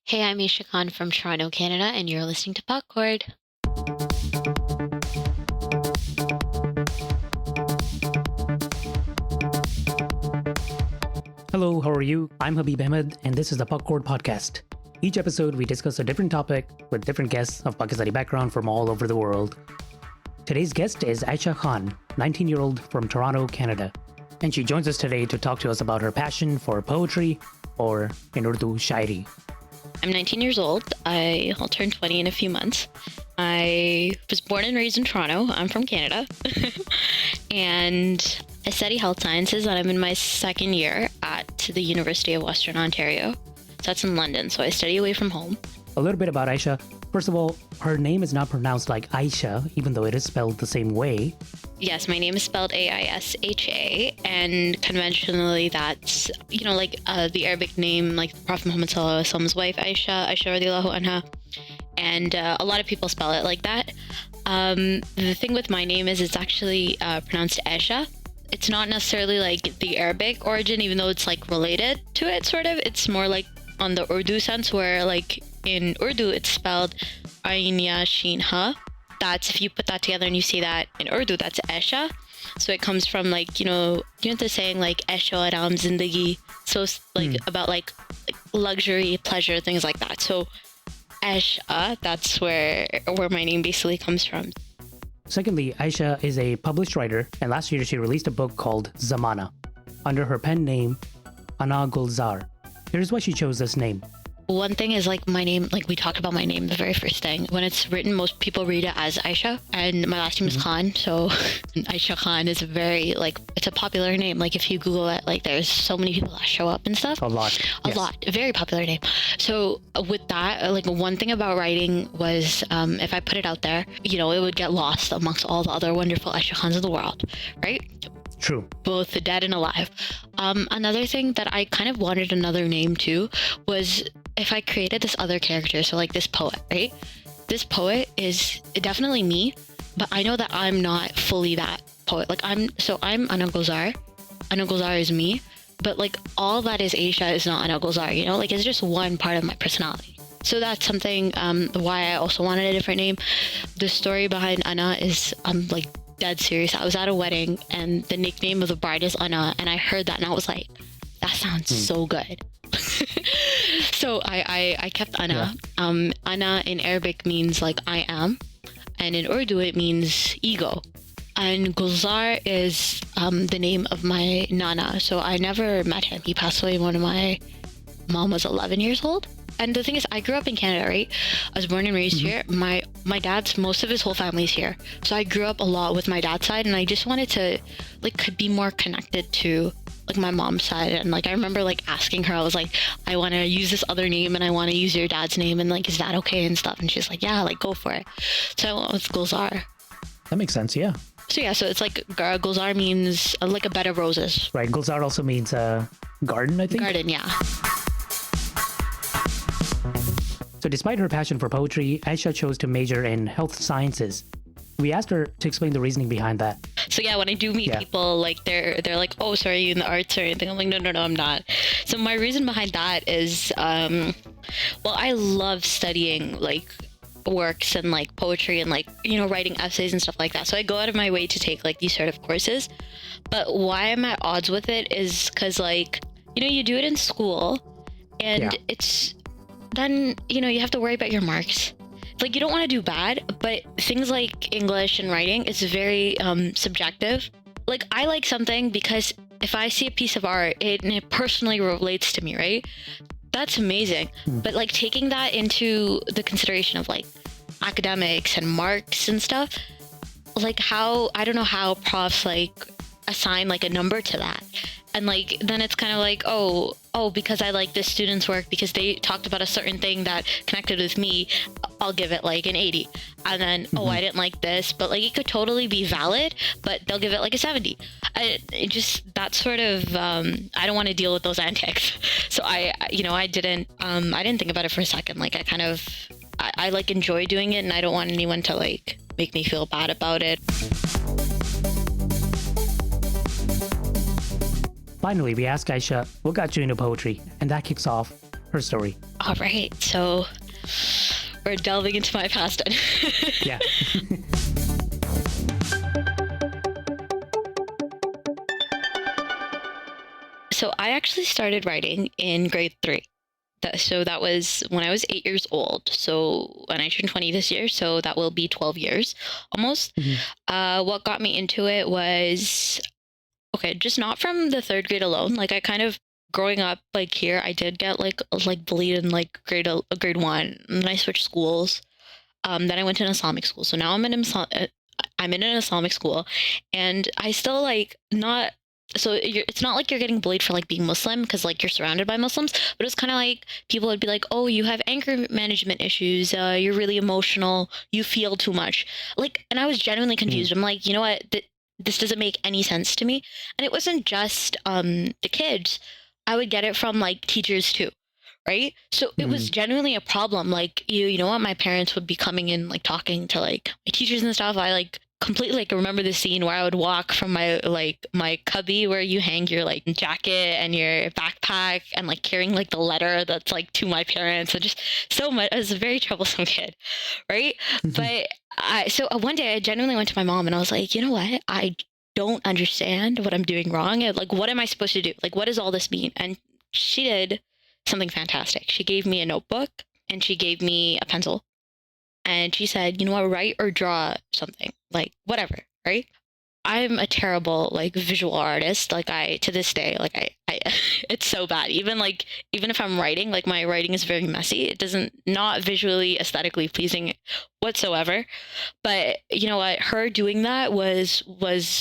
Hey, I'm Aisha Khan from Toronto, Canada, and you're listening to Popcorn. Hello, how are you? I'm Habib Ahmed, and this is the Popcorn Podcast. Each episode, we discuss a different topic with different guests of Pakistani background from all over the world. Today's guest is Aisha Khan, 19-year-old from Toronto, Canada. And she joins us today to talk to us about her passion for poetry, or in Urdu, shairi. I'm 19 years old. I'll turn 20 in a few months. I was born and raised in Toronto. I'm from Canada. And I study health sciences, and I'm in my second year at the University of Western Ontario. So that's in London. So I study away from home. A little bit about Aisha. First of all, her name is not pronounced like Aisha, even though it is spelled the same way. Yes, my name is spelled Aisha, and conventionally that's, like the Arabic name, like the Prophet Muhammad Sallallahu Alaihi Wasallam's wife, Aisha radiallahu anha. And a lot of people spell it like that. The thing with my name is it's actually pronounced Aisha. It's not necessarily like the Arabic origin, even though it's like related to it, sort of. It's more like on the Urdu sense, where like in Urdu it's spelled Ain Ya Shin Ha. That's, if you put that together and you see that in Urdu, that's Aisha. So it comes from like, the saying like Aisha Aram Zindagi. So it's like about like luxury, pleasure, things like that. So Aisha, that's where my name basically comes from. Secondly, Aisha is a published writer, and last year she released a book called Zamana, under her pen name, Anaa Gulzar. Here's why she chose this name. One thing is like my name, like we talked about my name, the very first thing. When it's written, most people read it as Aisha, and my last name is Khan, so Aisha Khan is it's a popular name. Like if you Google it, like there's so many people that show up and stuff. A lot. A very popular name. So with that, like one thing about writing was if I put it out there, it would get lost amongst all the other wonderful Aisha Khans of the world, right? True. Both the dead and alive. Another thing that I kind of wanted another name too was if I created this other character, so like this poet, right? This poet is definitely me, but I know that I'm not fully that poet. Like I'm Anaa Gulzar. Anaa Gulzar is me, but like all that is Aisha is not Anaa Gulzar, like it's just one part of my personality. So that's something why I also wanted a different name. The story behind Anaa is like dead serious. I was at a wedding and the nickname of the bride is Anaa, and I heard that and I was like, that sounds so good. So I kept Anaa. Yeah. Anaa in Arabic means like I am, and in Urdu it means ego. And Gulzar is the name of my Nana. So I never met him. He passed away when my mom was 11 years old. And the thing is, I grew up in Canada, right? I was born and raised here. My dad's, most of his whole family's here. So I grew up a lot with my dad's side, and I just wanted to could be more connected to like my mom's side. And like I remember like asking her, I was like, I want to use this other name and I want to use your dad's name, and like, is that okay and stuff? And she's like, yeah, like go for it. So I went with Gulzar. That makes sense, yeah. So it's like Gulzar means like a bed of roses. Right, Gulzar also means garden, I think? Garden, yeah. So despite her passion for poetry, Aisha chose to major in health sciences. We asked her to explain the reasoning behind that. So yeah, when I do meet people, like they're like, oh, so are you in the arts or anything? I'm like, no, I'm not. So my reason behind that is, well, I love studying like works and like poetry and like, writing essays and stuff like that. So I go out of my way to take like these sort of courses. But why I'm at odds with it is because like, you do it in school and it's then, you have to worry about your marks. Like you don't want to do bad, but things like English and writing is very subjective. Like I like something because if I see a piece of art, it personally relates to me, right? That's amazing. But like taking that into the consideration of like academics and marks and stuff, like I don't know how profs like assign like a number to that. And like then it's kind of like, oh, because I like this student's work because they talked about a certain thing that connected with me, I'll give it like an 80. And then I didn't like this, but like it could totally be valid, but they'll give it like a 70. It just that sort of I don't want to deal with those antics. So I didn't think about it for a second. Like I like enjoy doing it, and I don't want anyone to like make me feel bad about it. Finally, we ask Aisha, what got you into poetry? And that kicks off, her story. All right, so we're delving into my past. Yeah. So I actually started writing in grade 3. So that was when I was 8 years old. So when I turned 20 this year, so that will be 12 years almost. What got me into it was, okay, just not from the 3rd grade alone. Like I kind of growing up like here, I did get like bullied in like grade 1, and then I switched schools. Then I went to an Islamic school. So now I'm in an Islamic school, and I still like not. So it's not like you're getting bullied for like being Muslim because like you're surrounded by Muslims, but it's kind of like people would be like, "Oh, you have anger management issues. You're really emotional. You feel too much." Like, and I was genuinely confused. I'm like, you know what? This doesn't make any sense to me. And it wasn't just the kids. I would get it from like teachers too, right? So it was genuinely a problem. Like you know what? My parents would be coming in like talking to like my teachers and stuff. I like completely like remember the scene where I would walk from my cubby where you hang your like jacket and your backpack and like carrying like the letter that's like to my parents. And just so much. I was a very troublesome kid, right? But so one day I genuinely went to my mom and I was like, you know what? I don't understand what I'm doing wrong. And, like, what am I supposed to do? Like, what does all this mean? And she did something fantastic. She gave me a notebook and she gave me a pencil. And she said, you know what, write or draw something, like whatever, right? I'm a terrible like visual artist. Like to this day, like I it's so bad. Even if I'm writing, like my writing is very messy. It doesn't not visually aesthetically pleasing whatsoever. But you know what? Her doing that was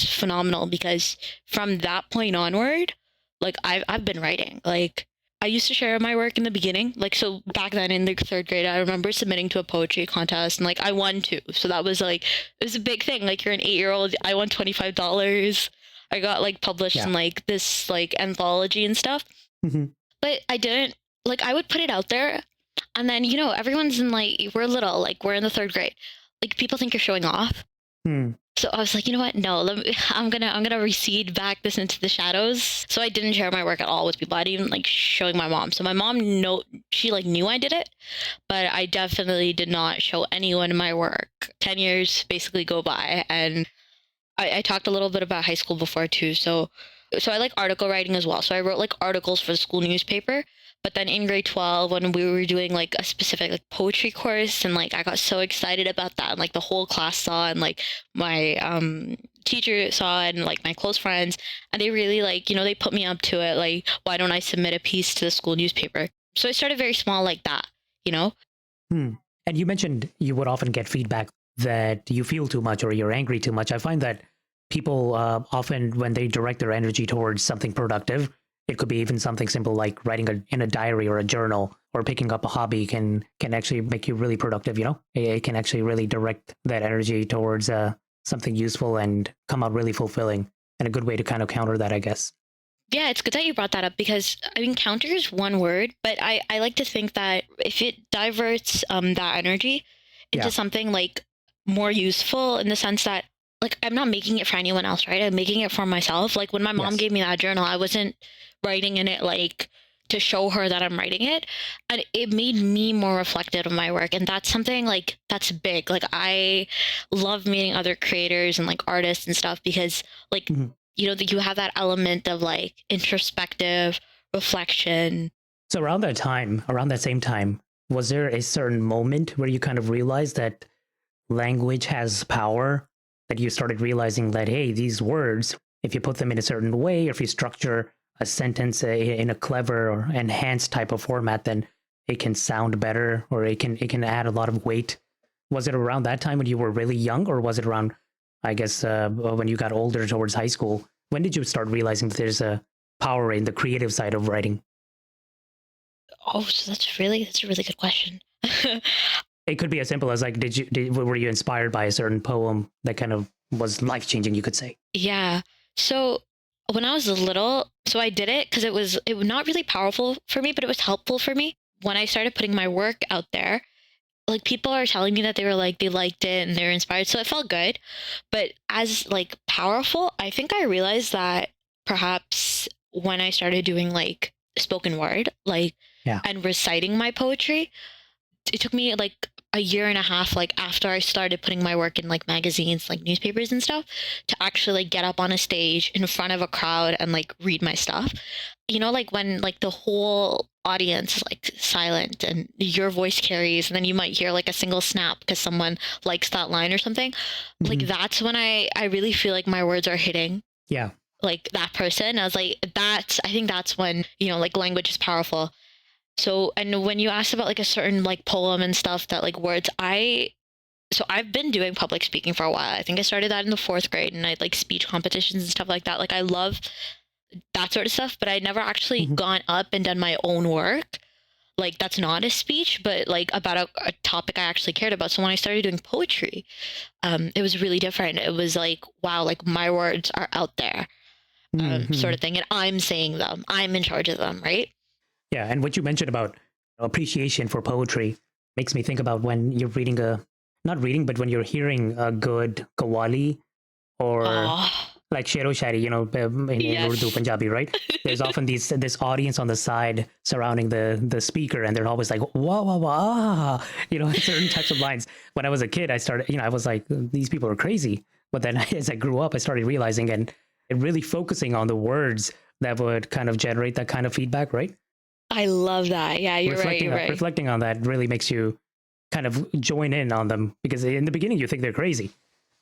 phenomenal because from that point onward, like I've been writing. Like I used to share my work in the beginning. Like, so back then in the 3rd grade, I remember submitting to a poetry contest and like I won too. So that was like, it was a big thing. Like you're an 8-year-old, I won $25. I got like published in like this like anthology and stuff. But I didn't, like I would put it out there. And then, you know, everyone's in like, we're little, like we're in the 3rd grade. Like people think you're showing off. So I was like, you know what? No, I'm gonna recede back this into the shadows. So I didn't share my work at all with people. I didn't even like showing my mom. So my mom she like knew I did it, but I definitely did not show anyone my work. 10 years basically go by, and I talked a little bit about high school before too. So I like article writing as well. So I wrote like articles for the school newspaper. But then in grade 12, when we were doing like a specific like poetry course, and like I got so excited about that, and like the whole class saw, and like my teacher saw it, and like my close friends, and they really like, you know, they put me up to it. Like, why don't I submit a piece to the school newspaper? So I started very small like that, you know? And you mentioned you would often get feedback that you feel too much or you're angry too much. I find that people often, when they direct their energy towards something productive, it could be even something simple like writing in a diary or a journal, or picking up a hobby can actually make you really productive, you know? It can actually really direct that energy towards something useful and come out really fulfilling, and a good way to kind of counter that, I guess. Yeah, it's good that you brought that up because, I mean, counter is one word, but I like to think that if it diverts that energy into something like more useful, in the sense that, like, I'm not making it for anyone else, right? I'm making it for myself. Like when my mom gave me that journal, I wasn't writing in it like to show her that I'm writing it, and it made me more reflective of my work. And that's something like that's big. Like I love meeting other creators and like artists and stuff because like you know, you have that element of like introspective reflection. So around that same time, was there a certain moment where you kind of realized that language has power, that you started realizing that, hey, these words, if you put them in a certain way, or if you structure a sentence in a clever or enhanced type of format, then it can sound better, or it can add a lot of weight? Was it around that time when you were really young, or was it around, I guess, when you got older towards high school? When did you start realizing that there's a power in the creative side of writing? Oh, so that's a really good question. It could be as simple as like, were you inspired by a certain poem that kind of was life-changing, you could say? Yeah. So when I was little, so I did it because it was not really powerful for me, but it was helpful for me. When I started putting my work out there, like people are telling me that they liked it and they're inspired. So it felt good. But as like powerful, I think I realized that perhaps when I started doing like spoken word, like Yeah. and reciting my poetry. It took me like a year and a half, like after I started putting my work in like magazines, like newspapers and stuff, to actually like get up on a stage in front of a crowd and like read my stuff. You know, like when like the whole audience is like silent and your voice carries, and then you might hear like a single snap because someone likes that line or something. Like that's when I really feel like my words are hitting Yeah. like that person. I was like, I think that's when, you know, like language is powerful. So, and when you asked about like a certain like poem and stuff that like words, so I've been doing public speaking for a while. I think I started that in the fourth grade, and I like speech competitions and stuff like that. Like I love that sort of stuff, but I'd never actually gone up and done my own work. Like that's not a speech, but like about a topic I actually cared about. So when I started doing poetry, it was really different. It was like, wow, like my words are out there, sort of thing. And I'm saying them, I'm in charge of them, right? Yeah. And what you mentioned about appreciation for poetry makes me think about when you're reading not reading, but when you're hearing a good qawwali or like shero shari, you know, in Urdu, Punjabi, right? There's often this audience on the side surrounding the speaker, and they're always like, wah, wah, wah, you know, certain types of lines. When I was a kid, I started, you know, I was like, these people are crazy. But then as I grew up, I started realizing and really focusing on the words that would kind of generate that kind of feedback, right? I love that. Yeah, you're right. Reflecting on that really makes you kind of join in on them, because in the beginning you think they're crazy,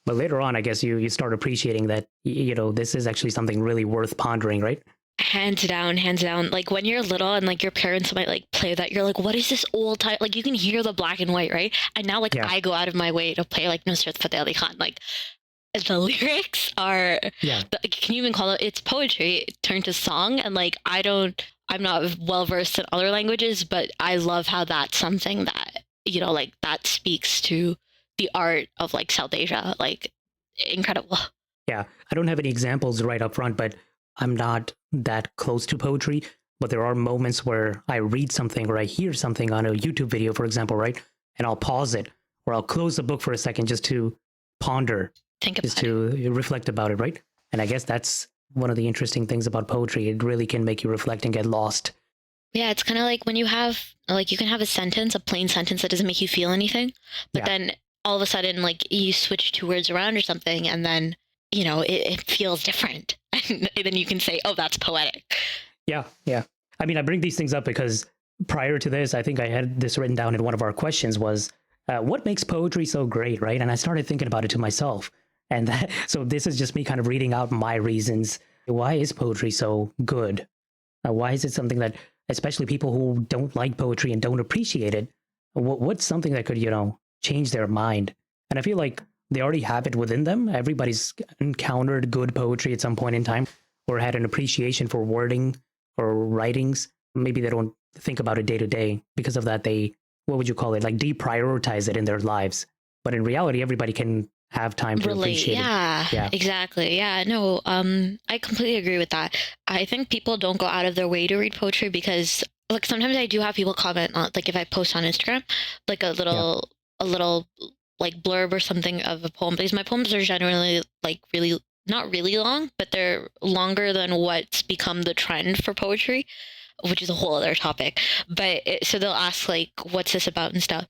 but later on, I guess you start appreciating that, you know, this is actually something really worth pondering, right? Hands down, hands down. Like when you're little and like your parents might like play that, you're like, what is this old type? Like you can hear the black and white, right? And now like I go out of my way to play like Nusrat Fateh Ali Khan. Like the lyrics are, can you even call it? It's poetry turned to song. And like I'm not well versed in other languages, but I love how that's something that, you know, like that speaks to the art of like South Asia. Like incredible. Yeah, I don't have any examples right up front, but I'm not that close to poetry. But there are moments where I read something or I hear something on a YouTube video, for example, right? And I'll pause it, or I'll close the book for a second just to ponder, to reflect about it, right? And I guess that's one of the interesting things about poetry. It really can make you reflect and get lost. Yeah, it's kind of like when you have, like, you can have a plain sentence that doesn't make you feel anything, but then all of a sudden, like, you switch two words around or something, and then, you know, it feels different. And then you can say, oh, that's poetic. Yeah, yeah. I mean, I bring these things up because prior to this, I think I had this written down in one of our questions was, what makes poetry so great, right? And I started thinking about it to myself. And so this is just me kind of reading out my reasons. Why is poetry so good? Why is it something that, especially people who don't like poetry and don't appreciate it, what's something that could, you know, change their mind? And I feel like they already have it within them. Everybody's encountered good poetry at some point in time, or had an appreciation for wording or writings. Maybe they don't think about it day to day. Because of that, they, what would you call it? Like deprioritize it in their lives. But in reality, everybody can have time to appreciate it. Yeah, exactly. Yeah, no, I completely agree with that. I think people don't go out of their way to read poetry because, like, sometimes I do have people comment on, like, if I post on Instagram, like a little like blurb or something of a poem, because my poems are generally like really not really long, but they're longer than what's become the trend for poetry, which is a whole other topic. But so they'll ask like, what's this about and stuff.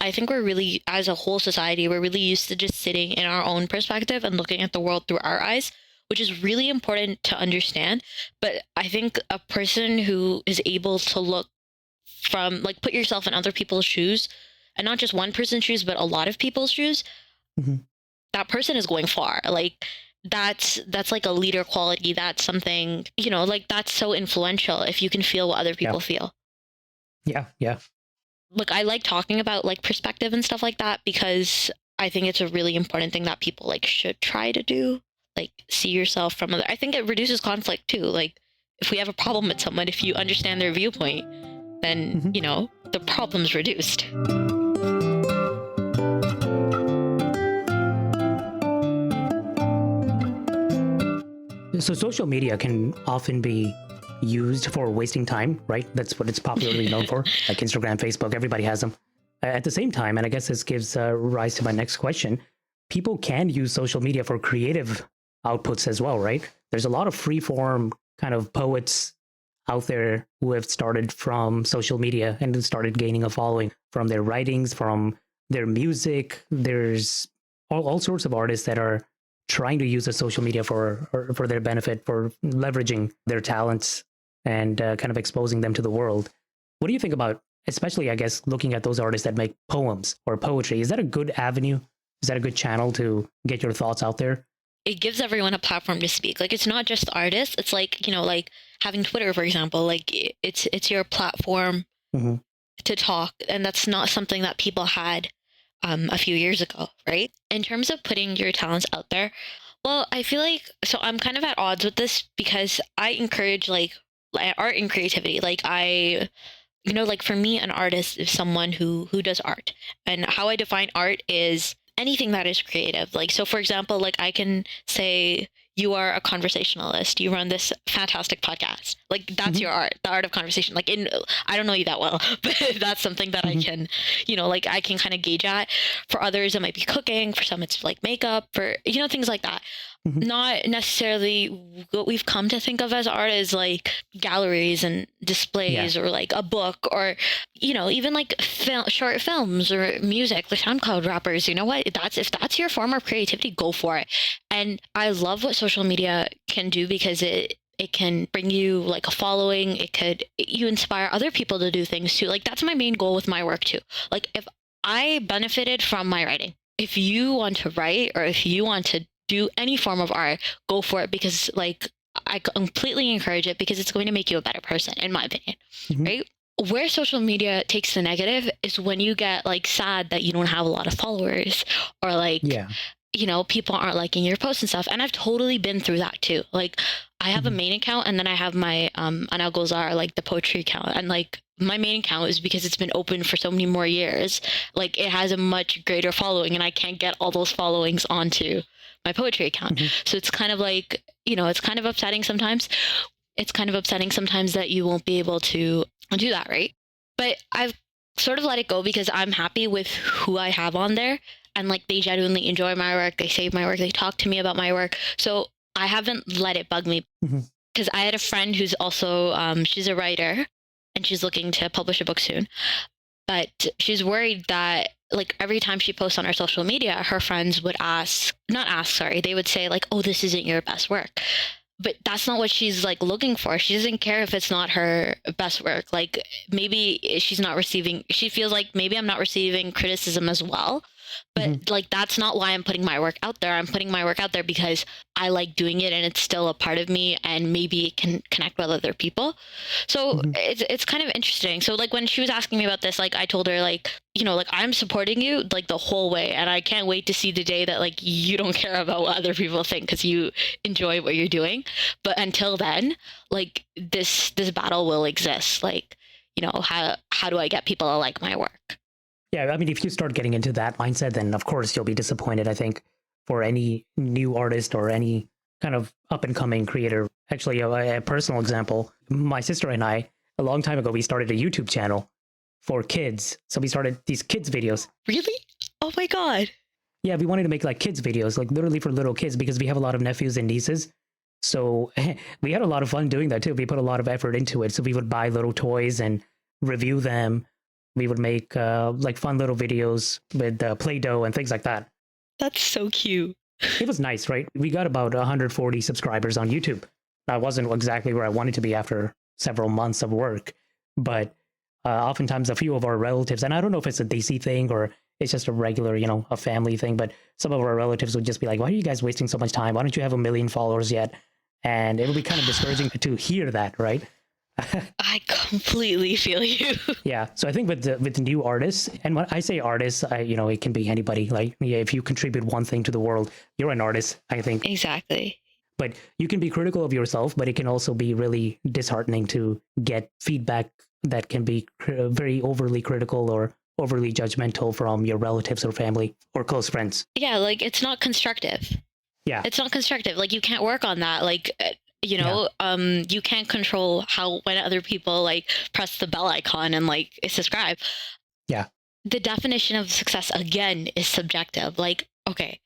I think we're really, as a whole society, we're really used to just sitting in our own perspective and looking at the world through our eyes, which is really important to understand. But I think a person who is able to look from, like, put yourself in other people's shoes, and not just one person's shoes, but a lot of people's shoes, that person is going far. Like, that's like a leader quality. That's something, you know, like that's so influential if you can feel what other people feel. Yeah. Look, I like talking about like perspective and stuff like that because I think it's a really important thing that people like should try to do. Like, see yourself from other. I think it reduces conflict too. Like, if we have a problem with someone, if you understand their viewpoint, then you know the problem's reduced. So social media can often be used for wasting time, right? That's what it's popularly known for, like Instagram, Facebook, everybody has them. At the same time, and I guess this gives rise to my next question, people can use social media for creative outputs as well, right? There's a lot of free form kind of poets out there who have started from social media and started gaining a following from their writings, from their music. There's all sorts of artists that are trying to use the social media for their benefit, for leveraging their talents and kind of exposing them to the world. What do you think about, especially, I guess, looking at those artists that make poems or poetry? Is that a good avenue? Is that a good channel to get your thoughts out there? It gives everyone a platform to speak. Like, it's not just the artists. It's like, like having Twitter, for example, like it's your platform to talk. And that's not something that people had a few years ago, right? In terms of putting your talents out there, well, I feel like, so I'm kind of at odds with this because I encourage like art and creativity. Like like for me, an artist is someone who does art. And how I define art is anything that is creative. Like, so for example, like I can say you are a conversationalist, you run this fantastic podcast. Like that's your art, the art of conversation. Like I don't know you that well, but that's something that I can, like I can kind of gauge at. For others, it might be cooking. For some, it's like makeup, for, things like that. Not necessarily what we've come to think of as art is like galleries and displays or like a book or, even like short films or music, the SoundCloud rappers. You know what? If that's your form of creativity, go for it. And I love what social media can do because it can bring you like a following. You inspire other people to do things too. Like that's my main goal with my work too. Like if I benefited from my writing, if you want to write or if you want to do any form of art, go for it, because like I completely encourage it because it's going to make you a better person, in my opinion, right? Where social media takes the negative is when you get like sad that you don't have a lot of followers or like, people aren't liking your posts and stuff. And I've totally been through that too. Like I have a main account and then I have my Anaa Gulzar, like the poetry account. And like my main account is because it's been open for so many more years. Like it has a much greater following and I can't get all those followings onto my poetry account. So it's kind of like, it's kind of upsetting sometimes. It's kind of upsetting sometimes that you won't be able to do that, right? But I've sort of let it go because I'm happy with who I have on there. And like they genuinely enjoy my work. They save my work. They talk to me about my work. So I haven't let it bug me. Because I had a friend who's also, she's a writer and she's looking to publish a book soon. But she's worried that like every time she posts on her social media, her friends would they would say like, oh, this isn't your best work. But that's not what she's like looking for. She doesn't care if it's not her best work. Like maybe she feels like maybe I'm not receiving criticism as well. But like, that's not why I'm putting my work out there. I'm putting my work out there because I like doing it and it's still a part of me and maybe it can connect with other people. So it's kind of interesting. So like when she was asking me about this, like I told her like, like I'm supporting you like the whole way. And I can't wait to see the day that like you don't care about what other people think because you enjoy what you're doing. But until then, like this battle will exist. Like, how do I get people to like my work? Yeah, I mean, if you start getting into that mindset, then of course you'll be disappointed, I think, for any new artist or any kind of up-and-coming creator. Actually, a personal example, my sister and I, a long time ago, we started a YouTube channel for kids. So we started these kids videos. Really? Oh my God. Yeah, we wanted to make like kids videos, like literally for little kids, because we have a lot of nephews and nieces. So we had a lot of fun doing that too. We put a lot of effort into it. So we would buy little toys and review them. We would make like fun little videos with Play-Doh and things like that. That's so cute. It was nice, right? We got about 140 subscribers on YouTube. I wasn't exactly where I wanted to be after several months of work, but oftentimes a few of our relatives, and I don't know if it's a DC thing or it's just a regular, a family thing, but some of our relatives would just be like, why are you guys wasting so much time? Why don't you have 1 million followers yet? And it would be kind of discouraging to hear that, right? I completely feel you. Yeah. So I think with new artists, and when I say artists, it can be anybody. Like, if you contribute one thing to the world, you're an artist, I think. Exactly. But you can be critical of yourself, but it can also be really disheartening to get feedback that can be very overly critical or overly judgmental from your relatives or family or close friends. Yeah, like it's not constructive. Yeah. It's not constructive. Like you can't work on that. Like you can't control when other people like press the bell icon and like subscribe. Yeah. The definition of success again is subjective. Like, okay,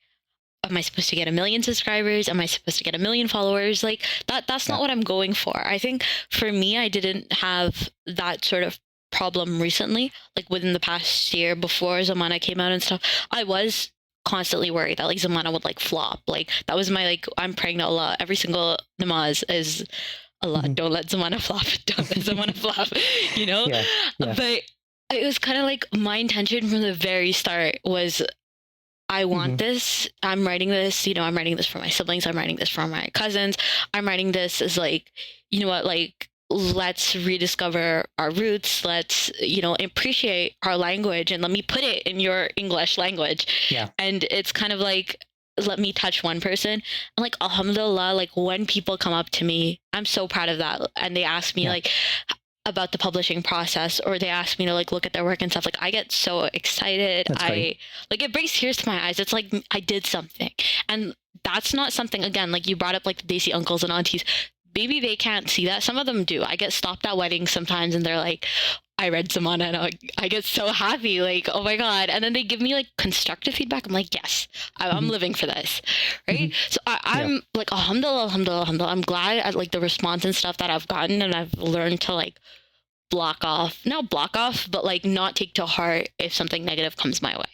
am I supposed to get 1 million subscribers? Am I supposed to get 1 million followers? Like that's not what I'm going for. I think for me, I didn't have that sort of problem recently, like within the past year before Zamana came out and stuff. I was constantly worried that like Zamana would like flop. Like that was my like, I'm praying to Allah every single namaz is, Allah, don't let Zamana flop. Don't let Zamana flop, you know? But it was kind of like my intention from the very start was I want this. I'm writing this, I'm writing this for my siblings. I'm writing this for my cousins. I'm writing this as like, you know what, like, let's rediscover our roots. Let's, appreciate our language and let me put it in your English language. Yeah. And it's kind of like, let me touch one person. And like, alhamdulillah, like when people come up to me, I'm so proud of that. And they ask me like about the publishing process, or they ask me to like look at their work and stuff. Like I get so excited. Like it brings tears to my eyes. It's like I did something. And that's not something, again, like you brought up like the Desi uncles and aunties. Maybe they can't see that. Some of them do. I get stopped at weddings sometimes and they're like, I read Zamana, and I get so happy, like, oh my God. And then they give me like constructive feedback. I'm like, yes, I'm living for this. Right. So I'm like, alhamdulillah. I'm glad at like the response and stuff that I've gotten, and I've learned to like not block off, but like not take to heart if something negative comes my way.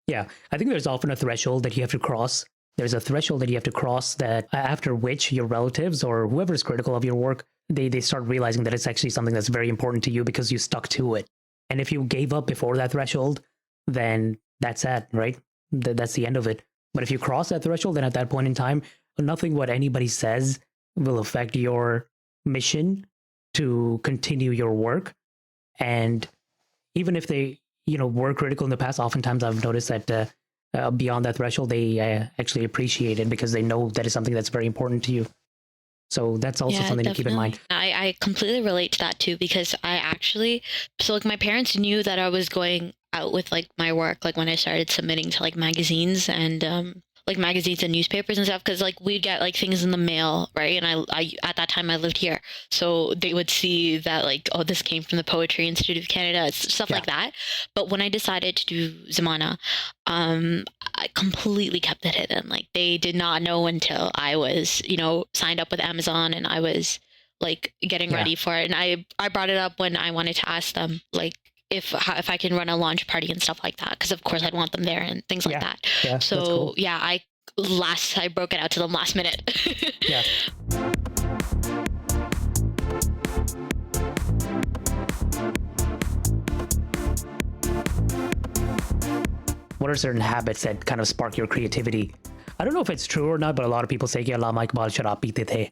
Yeah. I think there's often a threshold that you have to cross. There's a threshold that you have to cross that after which your relatives or whoever is critical of your work, they start realizing that it's actually something that's very important to you because you stuck to it. And if you gave up before that threshold, then that's it, right? That's the end of it. But if you cross that threshold, then at that point in time, nothing what anybody says will affect your mission to continue your work. And even if they, were critical in the past, oftentimes I've noticed that beyond that threshold, they actually appreciate it because they know that is something that's very important to you. So that's also something to keep in mind. I completely relate to that too, because like my parents knew that I was going out with like my work, like when I started submitting to like magazines and like magazines and newspapers and stuff, because like we'd get like things in the mail, right? And I at that time I lived here, so they would see that like, oh, this came from the Poetry Institute of Canada, stuff like that. But when I decided to do Zamana, I completely kept it hidden. Like they did not know until I was, signed up with Amazon and I was like getting ready for it. And I brought it up when I wanted to ask them like if I can run a launch party and stuff like that, because of course I'd want them there and things like that. Yeah, so cool. I broke it out to them last minute. Yeah. What are certain habits that kind of spark your creativity? I don't know if it's true or not, but a lot of people say, Allama Iqbal sharab peete the,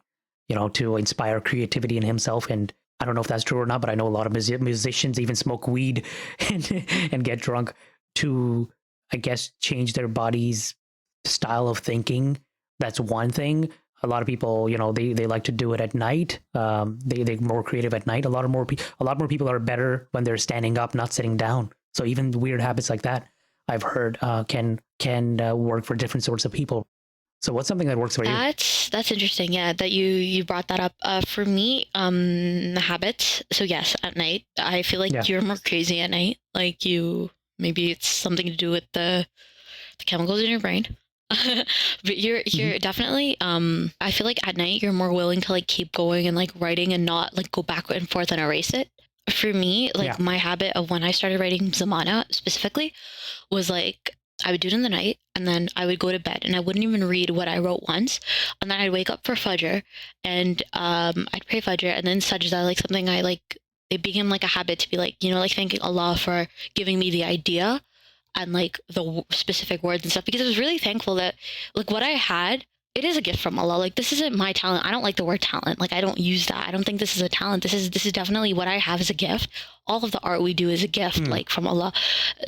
to inspire creativity in himself. And I don't know if that's true or not, but I know a lot of musicians even smoke weed and get drunk to, I guess, change their body's style of thinking. That's one thing. A lot of people, they like to do it at night. They're more creative at night. A lot more people are better when they're standing up, not sitting down. So even weird habits like that, I've heard can work for different sorts of people. So what's something that works for you? That's interesting. Yeah, that you brought that up. For me, habits. So yes, at night, I feel like you're more crazy at night. Like maybe it's something to do with the chemicals in your brain. But you're definitely, I feel like at night you're more willing to like keep going and like writing and not like go back and forth and erase it. For me, like my habit of when I started writing Zamana specifically was like, I would do it in the night and then I would go to bed and I wouldn't even read what I wrote once. And then I'd wake up for Fajr and I'd pray Fajr, and then Sajda, like something it became like a habit to be like, like thanking Allah for giving me the idea and like the specific words and stuff, because I was really thankful that like what I had, it is a gift from Allah. Like this isn't my talent. I don't like the word talent. Like I don't use that. I don't think this is a talent. This is definitely what I have as a gift. All of the art we do is a gift, like from Allah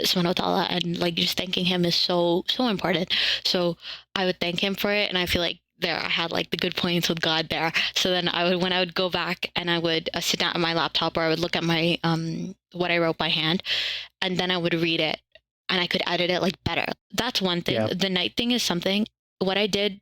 subhanahu wa ta'ala, and like just thanking him is so important. So I would thank him for it, and I feel like there I had like the good points with God there. So then when I would go back and I would sit down at my laptop, or I would look at my what I wrote by hand, and then I would read it and I could edit it like better. That's one thing. Yeah. The night thing is something what I did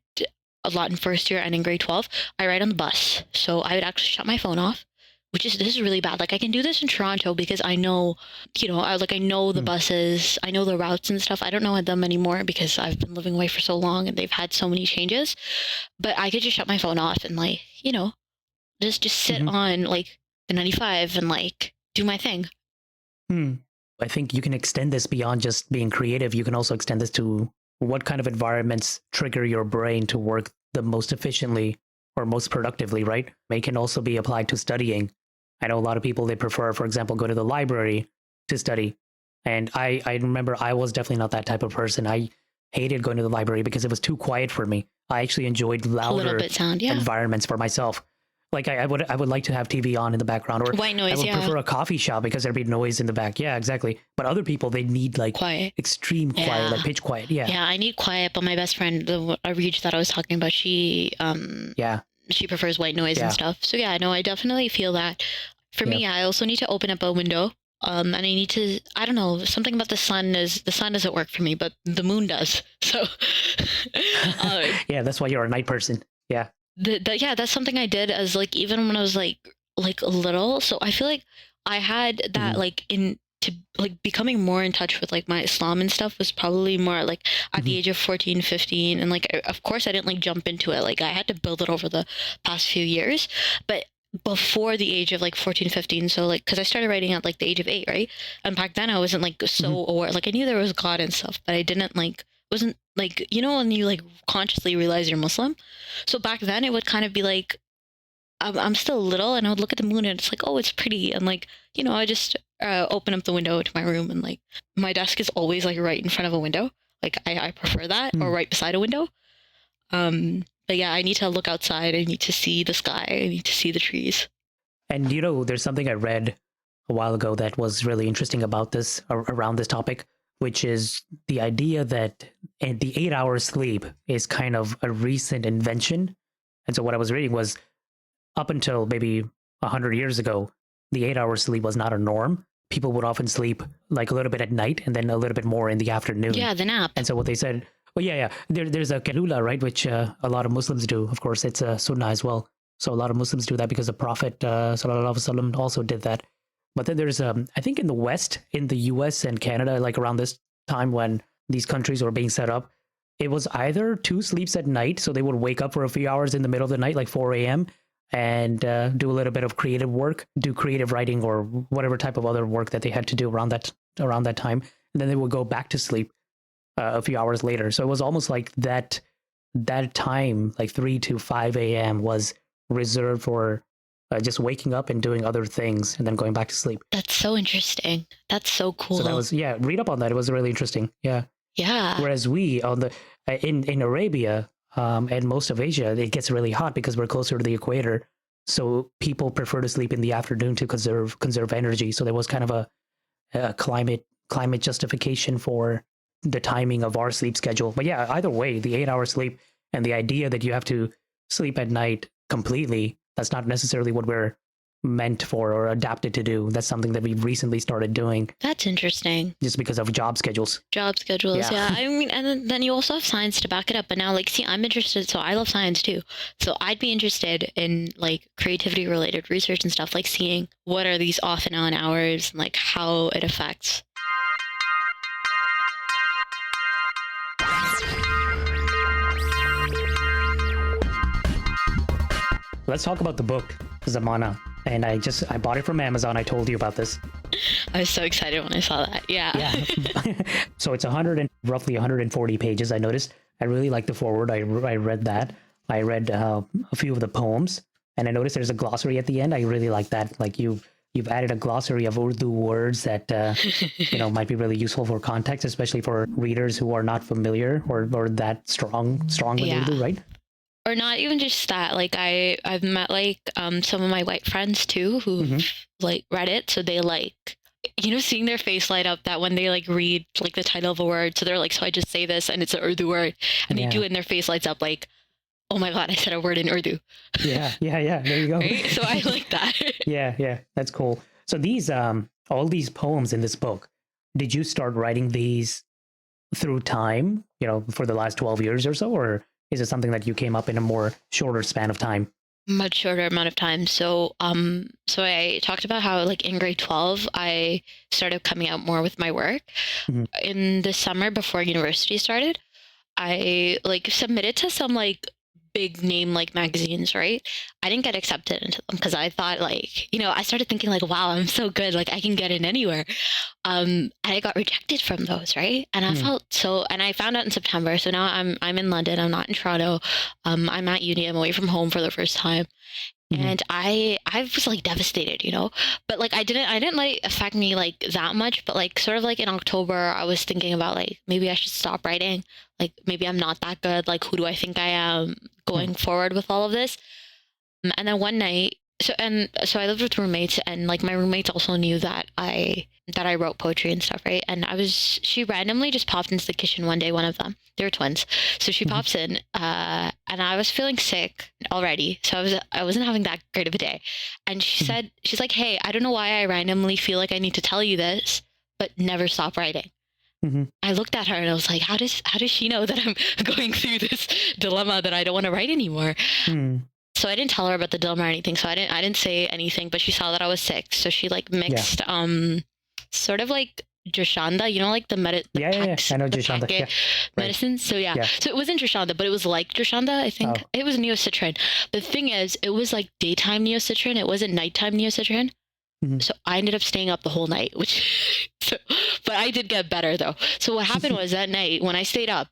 a lot in first year and in grade 12, I ride on the bus. So I would actually shut my phone off, which is, this is really bad. Like I can do this in Toronto because I know, I know the buses, I know the routes and stuff. I don't know them anymore because I've been living away for so long and they've had so many changes. But I could just shut my phone off and like, just sit on like the 95 and like do my thing. I think you can extend this beyond just being creative. You can also extend this to what kind of environments trigger your brain to work the most efficiently or most productively, right? It can also be applied to studying. I know a lot of people, they prefer, for example, go to the library to study. And I remember I was definitely not that type of person. I hated going to the library because it was too quiet for me. I actually enjoyed louder environments for myself. Like I would like to have TV on in the background, or white noise. I would prefer a coffee shop because there'd be noise in the back. Yeah, exactly. But other people, they need like quiet, extreme quiet, like pitch quiet. Yeah. Yeah, I need quiet. But my best friend, the Reach that I was talking about, she prefers white noise and stuff. So yeah, no, I definitely feel that. For me, I also need to open up a window. And I need to, I don't know, something about the sun doesn't work for me, but the moon does. So yeah, that's why you're a night person. Yeah. That's something I did as like, even when I was like little. So I feel like I had that like becoming more in touch with like my Islam and stuff was probably more like at the age of 14, 15. And like, of course I didn't like jump into it. Like I had to build it over the past few years, but before the age of like 14, 15. So like, cause I started writing at like the age of 8, right? And back then I wasn't like so aware, like I knew there was God and stuff, but I didn't like, wasn't like, when you like consciously realize you're Muslim. So back then it would kind of be like, I'm still little and I would look at the moon and it's like, oh, it's pretty. And like, I just open up the window to my room and like my desk is always like right in front of a window. Like I prefer that, or right beside a window. But yeah, I need to look outside. I need to see the sky. I need to see the trees. And there's something I read a while ago that was really interesting about this, around this topic, which is the idea that the 8-hour sleep is kind of a recent invention. And so what I was reading was, up until maybe 100 years ago, the 8-hour sleep was not a norm. People would often sleep like a little bit at night and then a little bit more in the afternoon. Yeah, the nap. And so what they said, there's a Kalula, right, which a lot of Muslims do. Of course, it's a Sunnah as well. So a lot of Muslims do that because the Prophet Sallallahu Alaihi Wasallam also did that. But then there's, I think in the West, in the US and Canada, like around this time when these countries were being set up, it was either 2 sleeps at night. So they would wake up for a few hours in the middle of the night, like 4 a.m., and do a little bit of creative work, do creative writing or whatever type of other work that they had to do around that time. And then they would go back to sleep a few hours later. So it was almost like that time, like 3 to 5 a.m. was reserved for just waking up and doing other things and then going back to sleep. That's so interesting. That's so cool. So that was, read up on that. It was really interesting. Yeah. Yeah. Whereas we in Arabia and most of Asia, it gets really hot because we're closer to the equator. So people prefer to sleep in the afternoon to conserve energy. So there was kind of a climate justification for the timing of our sleep schedule. But yeah, either way, the 8-hour sleep and the idea that you have to sleep at night completely, that's not necessarily what we're meant for or adapted to do. That's something that we've recently started doing. That's interesting. Just because of job schedules. Yeah. I mean, and then you also have science to back it up. But now, like, see, I'm interested. So I love science too. So I'd be interested in like creativity related research and stuff, like seeing what are these off and on hours and like how it affects. Let's talk about the book, Zamana. And I bought it from Amazon. I told you about this. I was so excited when I saw that. Yeah. So it's roughly 140 pages. I noticed. I really like the foreword. I read that. I read a few of the poems, and I noticed there's a glossary at the end. I really like that. Like you've added a glossary of Urdu words that might be really useful for context, especially for readers who are not familiar or that strong with Urdu, right? Or not even just that. Like I've met like some of my white friends too who like read it, so they like seeing their face light up that when they like read like the title of a word, so they're like, so I just say this and it's an Urdu word, and they do it and their face lights up like, oh my god, I said a word in Urdu. Yeah. There you go. Right? So I like that. Yeah, that's cool. So these all these poems in this book, did you start writing these through time, for the last 12 years or so, or is it something that you came up in a more shorter span of time? Much shorter amount of time. So I talked about how like in grade 12, I started coming out more with my work. Hmm. In the summer before university started, I like submitted to some like big name like magazines, right? I didn't get accepted into them because I thought like, I started thinking like, wow, I'm so good, like I can get in anywhere. I got rejected from those, right? And I Hmm. felt so, and I found out in September. So now I'm in London. I'm not in Toronto. I'm at uni. I'm away from home for the first time, Hmm. and I was like devastated, but like I didn't like affect me like that much, but like sort of like in October I was thinking about like maybe I should stop writing, like maybe I'm not that good, like who do I think I am Hmm. going forward with all of this. And then one night, so I lived with roommates, and like my roommates also knew that I wrote poetry and stuff, right? And she randomly just popped into the kitchen one day, one of them. They were twins. So she Hmm. pops in, and I was feeling sick already. So I wasn't having that great of a day. And Hmm. she's like, "Hey, I don't know why I randomly feel like I need to tell you this, but never stop writing." Hmm. I looked at her and I was like, how does she know that I'm going through this dilemma that I don't want to write anymore? Hmm. So I didn't tell her about the dilemma or anything. So I didn't say anything, but she saw that I was sick. So she like Yeah. mixed sort of like Drashanda, like the Yeah. Yeah. Yeah. I know the Jishanda. packet Yeah. Right. medicine. So yeah. Yeah. So it wasn't Drashanda, but it was like Drashanda, I think. Oh. It was neocitrin. The thing is, it was like daytime neocitrin. It wasn't nighttime neocitrin. Hmm. So I ended up staying up the whole night, but I did get better though. So what happened was that night when I stayed up,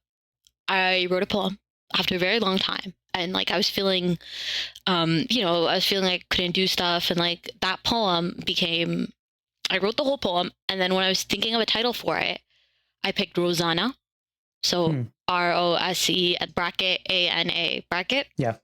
I wrote a poem after a very long time. And like I was feeling, I was feeling like I couldn't do stuff. And like that poem became, I wrote the whole poem. And then when I was thinking of a title for it, I picked Rosanna. So Hmm. ROSE bracket ANA bracket. Yeah.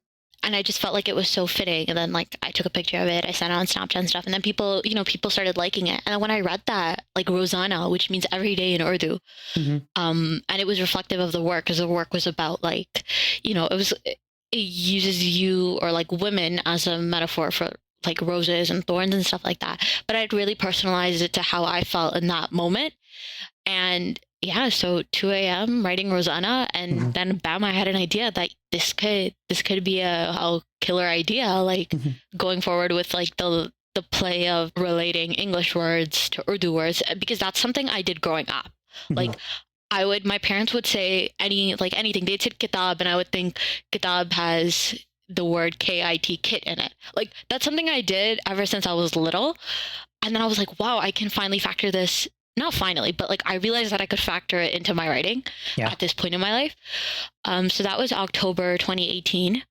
And I just felt like it was so fitting. And then like I took a picture of it, I sent it on Snapchat and stuff, and then people started liking it. And then when I read that, like Rosanna, which means every day in Urdu, Hmm. and it was reflective of the work because the work was about like, it uses you or like women as a metaphor for like roses and thorns and stuff like that. But I'd really personalized it to how I felt in that moment. And yeah, so 2 a.m. writing Rosanna, and Hmm. then bam, I had an idea that this could be a killer idea, like Hmm. going forward with like the play of relating English words to Urdu words, because that's something I did growing up. Hmm. Like my parents would say anything. They'd say kitab, and I would think kitab has the word KIT, kit in it. Like that's something I did ever since I was little. And then I was like, wow, I can finally factor this. Not finally, but like I realized that I could factor it into my writing Yeah. at this point in my life. So that was October 2018,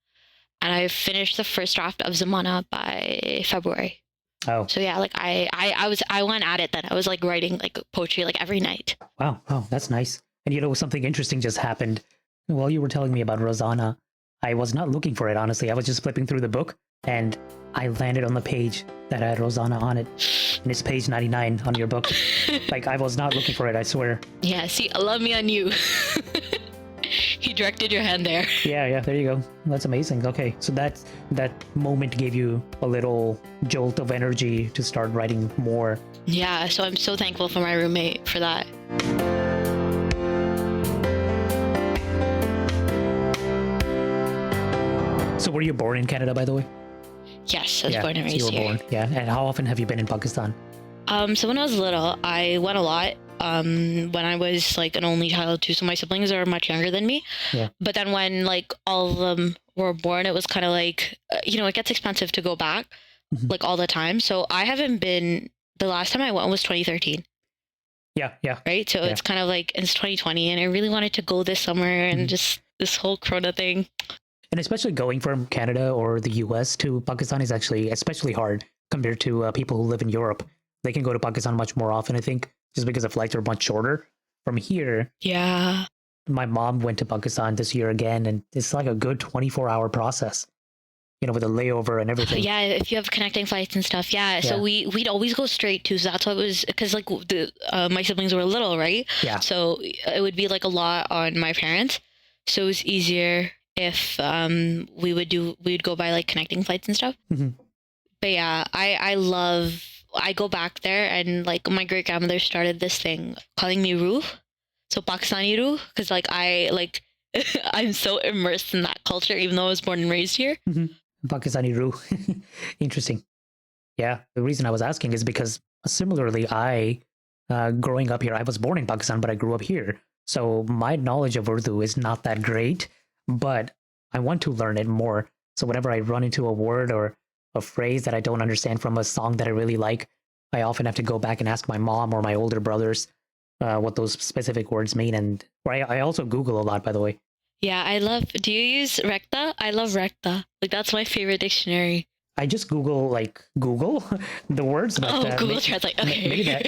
and I finished the first draft of Zamana by February. Oh. So yeah, like I went at it then. I was like writing like poetry like every night. Wow. Oh, that's nice. And something interesting just happened while you were telling me about Rosanna. I was not looking for it, honestly. I was just flipping through the book and I landed on the page that had Rosanna on it. And it's page 99 on your book. Like, I was not looking for it, I swear. Yeah, see, love me on you. He directed your hand there. Yeah, yeah, there you go. That's amazing. Okay, so that moment gave you a little jolt of energy to start writing more. Yeah, so I'm so thankful for my roommate for that. So were you born in Canada, by the way? Yes, I was born and so raised you were here. born. Yeah, and how often have you been in Pakistan? So when I was little, I went a lot. When I was like an only child too, so my siblings are much younger than me. Yeah. But then when like all of them were born, it was kind of like, it gets expensive to go back Mhm. like all the time. So I haven't been. The last time I went was 2013. Yeah, yeah. Right. So Yeah. it's kind of like it's 2020, and I really wanted to go this summer, and Mhm. just this whole Corona thing. And especially going from Canada or the US to Pakistan is actually especially hard compared to people who live in Europe. They can go to Pakistan much more often, I think, just because the flights are much shorter. From here, Yeah. my mom went to Pakistan this year again, and it's like a good 24-hour process, with a layover and everything. Yeah, if you have connecting flights and stuff. Yeah, so Yeah. we'd always go straight too. So that's what it was, because like my siblings were little, right? Yeah. So it would be like a lot on my parents. So it was easier if we'd go by like connecting flights and stuff. Mhm. But yeah, I go back there, and like my great grandmother started this thing calling me Ruh, so Pakistani Ruh, because like I'm so immersed in that culture, even though I was born and raised here. Mhm. Pakistani Ru. Interesting. Yeah, the reason I was asking is because similarly, growing up here, I was born in Pakistan, but I grew up here. So my knowledge of Urdu is not that great, but I want to learn it more. So whenever I run into a word or a phrase that I don't understand from a song that I really like, I often have to go back and ask my mom or my older brothers what those specific words mean. And I also Google a lot, by the way. Yeah, do you use Recta? I love Recta. Like, that's my favorite dictionary. I just Google the words. But, Google Translate. Okay. Maybe that.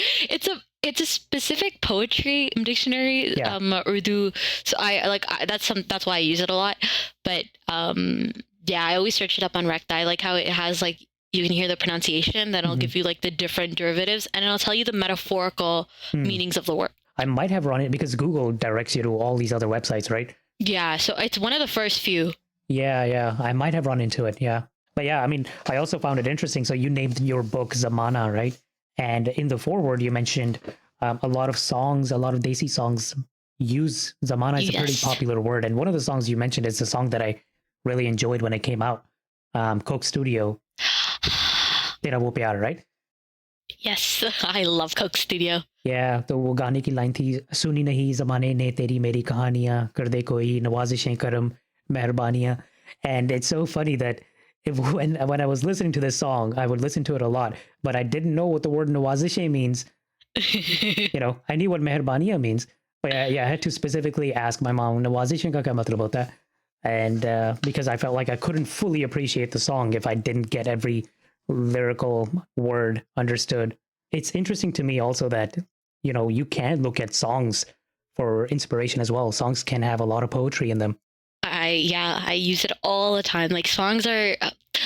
It's a specific poetry dictionary, Yeah. Urdu. So that's why I use it a lot. But yeah, I always search it up on Recta. I like how it has like, you can hear the pronunciation, then it'll give you like the different derivatives, and it'll tell you the metaphorical meanings of the word. I might have run it because Google directs you to all these other websites, right? Yeah, so it's one of the first few. Yeah. I might have run into it, yeah. But yeah, I mean, I also found it interesting. So you named your book Zamana, right? And in the foreword, you mentioned a lot of Desi songs use Zamana is a pretty popular word. And one of the songs you mentioned is the song that I really enjoyed when it came out, Coke Studio. Tera Wo Pyar, right? Yes, I love Coke Studio. Yeah, तो वो गाने की line थी, सुनी नहीं ज़माने ने तेरी मेरी कहानियाँ, कर दे कोई नवाज़िशें करम मेहरबानियाँ. And it's so funny that when I was listening to this song, I would listen to it a lot, but I didn't know what the word nawazishe means. I knew what meherbaniya means, but yeah, I had to specifically ask my mom, nawazishe ka kya matlab hota hai? And because I felt like I couldn't fully appreciate the song if I didn't get every lyrical word understood. It's interesting to me also that, you can look at songs for inspiration as well. Songs can have a lot of poetry in them. I use it all the time. Like, songs are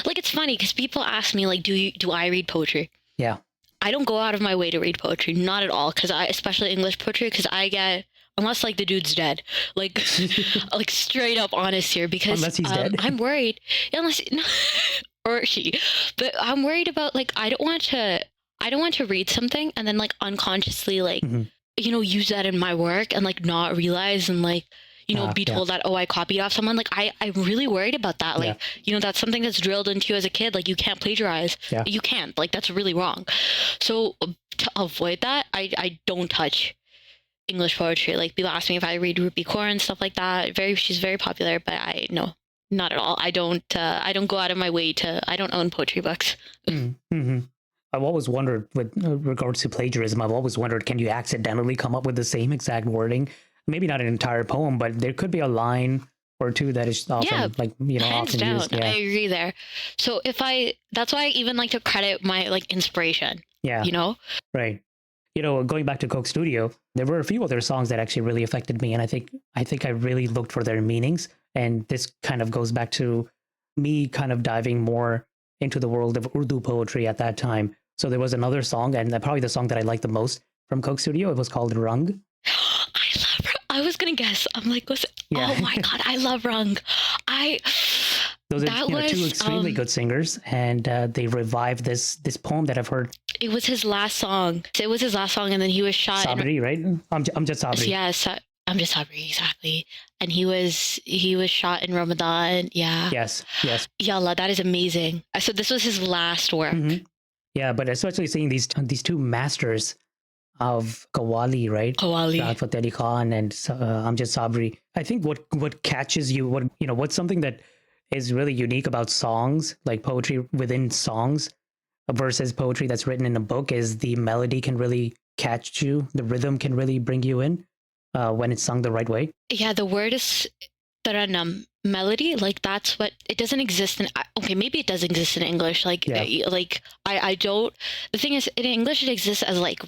like, it's funny because people ask me like, do I read poetry? Yeah. I don't go out of my way to read poetry, not at all, because especially English poetry, because I get, unless like the dude's dead, like like straight up honest here, because unless he's dead, I'm worried. Or she, but I'm worried about like I don't want to read something and then like unconsciously like use that in my work and like not realize and like be told that, I copied off someone. Like I'm really worried about that. Like, that's something that's drilled into you as a kid. Like, you can't plagiarize. Yeah. You can't. Like, that's really wrong. So to avoid that, I don't touch English poetry. Like, people ask me if I read Rupi Kaur and stuff like that. She's very popular, but no, not at all. I don't go out of my way I don't own poetry books. Mm-hmm. I've always wondered with regards to plagiarism, can you accidentally come up with the same exact wording? Maybe not an entire poem, but there could be a line or two that is often hands often down, used. Yeah. I agree there. So that's why I even like to credit my like inspiration. Yeah. Right. Going back to Coke Studio, there were a few other songs that actually really affected me. And I think I really looked for their meanings. And this kind of goes back to me kind of diving more into the world of Urdu poetry at that time. So there was another song, and probably the song that I liked the most from Coke Studio. It was called Rang. I was gonna guess. I'm like, oh my god, I love Rang. Those are two extremely good singers, and they revived this poem that I've heard. It was his last song. And then he was shot. Sabri, right? I'm just Sabri. Yes, I'm just Sabri, exactly. And he was shot in Ramadan. Yeah. Yes. Yallah, that is amazing. So this was his last work. Mm-hmm. Yeah, but especially seeing these two masters of Qawwali, right? Qawwali. Fateh Ali Khan and Amjad Sabri. I think what catches you, what's something that is really unique about songs, like poetry within songs versus poetry that's written in a book, is the melody can really catch you. The rhythm can really bring you in when it's sung the right way. Yeah, the word is taranam, melody. Like, that's what, it doesn't exist in, okay, maybe it does exist in English. Like, I don't, the thing is, in English, it exists as like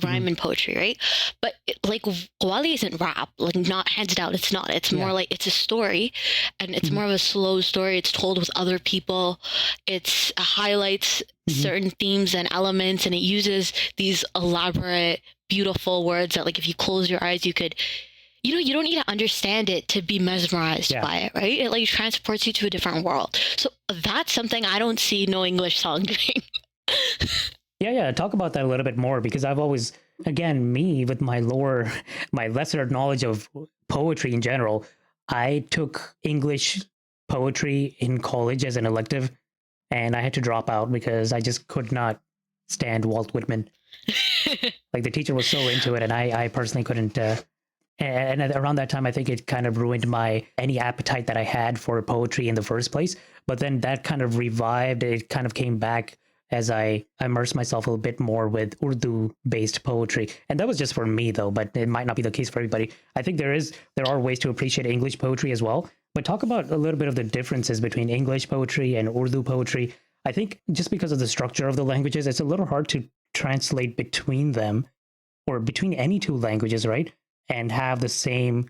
rhyme and poetry, right? But like Qawwali isn't rap, like, not hands down, it's not. It's more like, it's a story, and it's more of a slow story. It's told with other people. It's highlights certain themes and elements, and it uses these elaborate, beautiful words that, like, if you close your eyes, you could, you don't need to understand it to be mesmerized by it, right? It like transports you to a different world. So that's something I don't see no English song doing. Yeah. Talk about that a little bit more, because I've always, again, me with my lesser knowledge of poetry in general, I took English poetry in college as an elective, and I had to drop out because I just could not stand Walt Whitman. Like the teacher was so into it, and I personally couldn't. And around that time, I think it kind of ruined my any appetite that I had for poetry in the first place. But then that kind of revived. It kind of came back as I immersed myself a little bit more with Urdu-based poetry. And that was just for me, though. But it might not be the case for everybody. I think there are ways to appreciate English poetry as well. But talk about a little bit of the differences between English poetry and Urdu poetry. I think just because of the structure of the languages, it's a little hard to translate between them or between any two languages, right? And have the same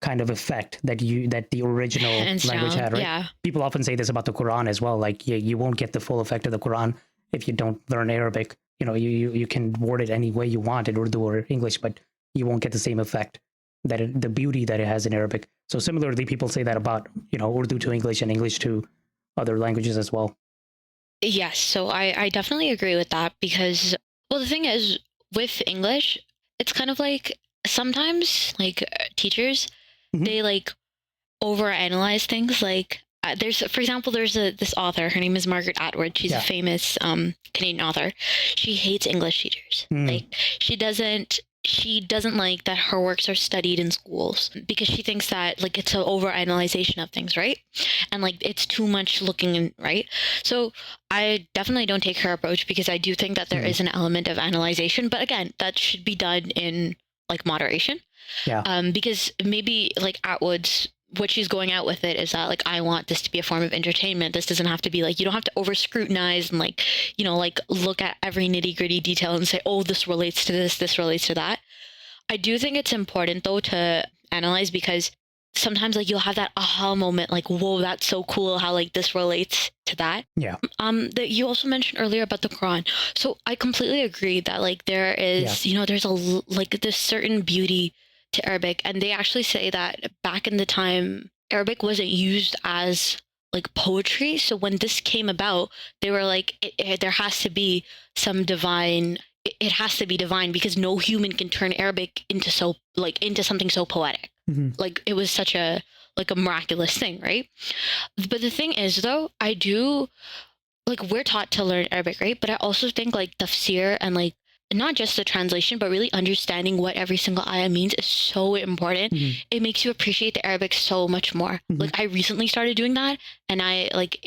kind of effect that the original language had, right? Yeah. People often say this about the Quran as well. Like you won't get the full effect of the Quran if you don't learn Arabic. You know, you can word it any way you want in Urdu or English, but you won't get the same effect the beauty that it has in Arabic. So similarly, people say that about, Urdu to English and English to other languages as well. Yes, so I definitely agree with that because, well, the thing is with English, it's kind of like sometimes like teachers, they like overanalyze things. Like for example, there's this author, her name is Margaret Atwood. She's a famous Canadian author. She hates English teachers. Like she doesn't like that her works are studied in schools because she thinks that like it's an overanalyzation of things, right? And like it's too much looking in, right? So I definitely don't take her approach because I do think that there is an element of analyzation, but again, that should be done in like moderation. Yeah. Because maybe like Atwood's what she's going out with it is that like I want this to be a form of entertainment. This doesn't have to be like, you don't have to over scrutinize and like, like look at every nitty gritty detail and say, oh, this relates to this relates to that. I do think it's important though to analyze because sometimes like you'll have that aha moment, like, whoa, that's so cool how like this relates to that. Yeah. That you also mentioned earlier about the Quran. So I completely agree that like there is, there's this certain beauty to Arabic, and they actually say that back in the time Arabic wasn't used as like poetry, so when this came about they were like there has to be some divine, it has to be divine because no human can turn Arabic into something so poetic. Like it was such a miraculous thing, right? But the thing is though, I do like we're taught to learn Arabic, right? But I also think like tafsir and like not just the translation, but really understanding what every single ayah means is so important. It makes you appreciate the Arabic so much more. Like I recently started doing that, and I like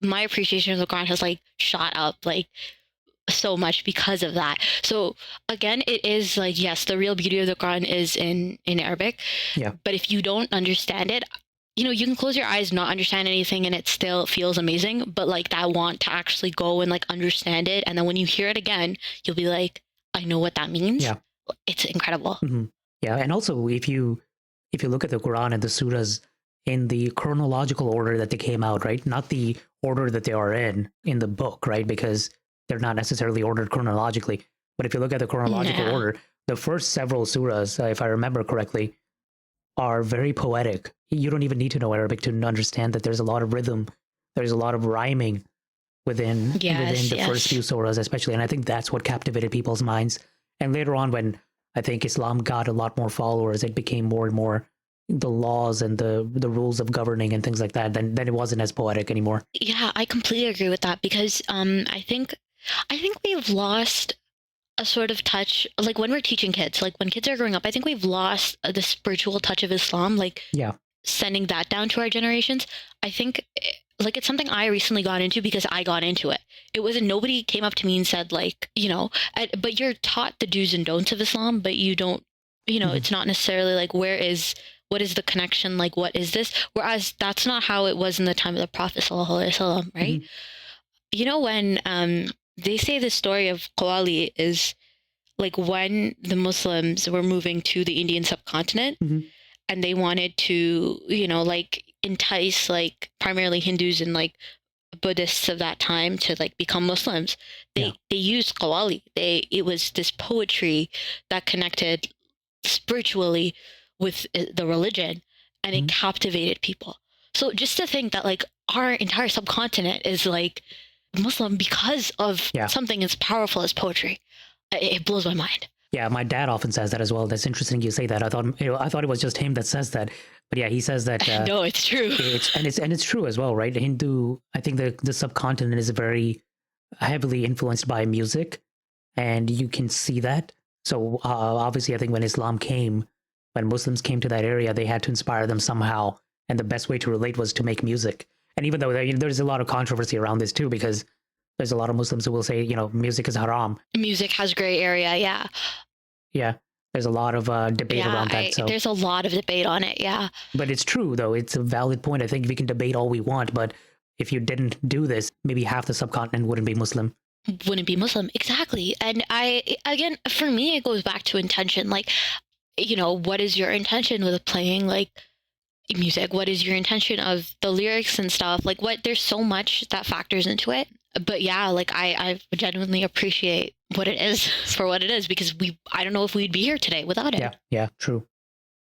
my appreciation of the Quran has like shot up like so much because of that. So again, it is like, yes, the real beauty of the Quran is in Arabic. Yeah. But if you don't understand it, you can close your eyes, not understand anything, and it still feels amazing. But like that want to actually go and like understand it, and then when you hear it again, you'll be like, I know what that means. Yeah, it's incredible. Yeah, and also if you look at the Quran and the surahs in the chronological order that they came out, right? Not the order that they are in the book, right? Because they're not necessarily ordered chronologically. But if you look at the chronological order, the first several surahs, if I remember correctly, are very poetic. You don't even need to know Arabic to understand that there's a lot of rhythm, there's a lot of rhyming within the first few surahs especially. And I think that's what captivated people's minds. And later on, when I think Islam got a lot more followers, it became more and more the laws and the rules of governing and things like that, then it wasn't as poetic anymore. Yeah, I completely agree with that because I think we've lost a sort of touch, like when we're teaching kids, like when kids are growing up, I think we've lost the spiritual touch of Islam, like sending that down to our generations. I think like it's something I recently got into because I got into it. It wasn't, nobody came up to me and said like, but you're taught the do's and don'ts of Islam, but you don't, it's not necessarily like what is the connection? Like, what is this? Whereas that's not how it was in the time of the Prophet sallallahu alaihi wasallam, right? When they say the story of Qawali is like when the Muslims were moving to the Indian subcontinent and they wanted to, like entice like primarily Hindus and like Buddhists of that time to like become Muslims. They used Qawali. It was this poetry that connected spiritually with the religion, and it captivated people. So just to think that like our entire subcontinent is like Muslim because of something as powerful as poetry, it blows my mind. Yeah, my dad often says that as well. That's interesting you say that. I thought it was just him that says that. But yeah, he says that No, it's true. It's true as well, right? Hindu, I think the subcontinent is very heavily influenced by music, and you can see that. So obviously, I think when Islam came, when Muslims came to that area, they had to inspire them somehow, and the best way to relate was to make music. And even though there's a lot of controversy around this too, because there's a lot of Muslims who will say, music is haram. Music has gray area, yeah. Yeah, there's a lot of debate around that. So there's a lot of debate on it, yeah. But it's true, though. It's a valid point. I think we can debate all we want, but if you didn't do this, maybe half the subcontinent wouldn't be Muslim. Wouldn't be Muslim, exactly. And again, for me, it goes back to intention. Like, what is your intention with playing, like, music? What is your intention of the lyrics and stuff? Like, there's so much that factors into it. But yeah, like, I genuinely appreciate what it is for what it is, because I don't know if we'd be here today without it. Yeah, true.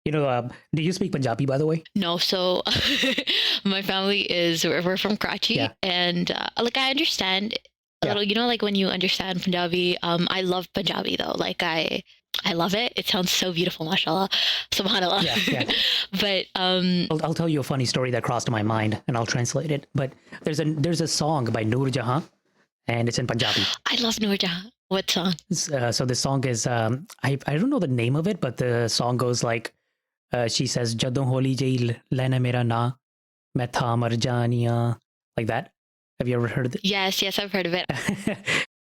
Do you speak Punjabi, by the way? No, so my family we're from Karachi, and like, I understand a little, like, when you understand Punjabi. I love Punjabi though. Like, I love it. It sounds so beautiful, mashallah, subhanallah. Yeah. But I'll tell you a funny story that crossed my mind, and I'll translate it. But there's a song by Noor Jahan, and it's in Punjabi. I love Noor Jahan. What song? So the song is I don't know the name of it, but the song goes like, she says, "Jadon holi jail lena mera na, main tha mar janiya," like that. Have you ever heard of it? Yes, I've heard of it.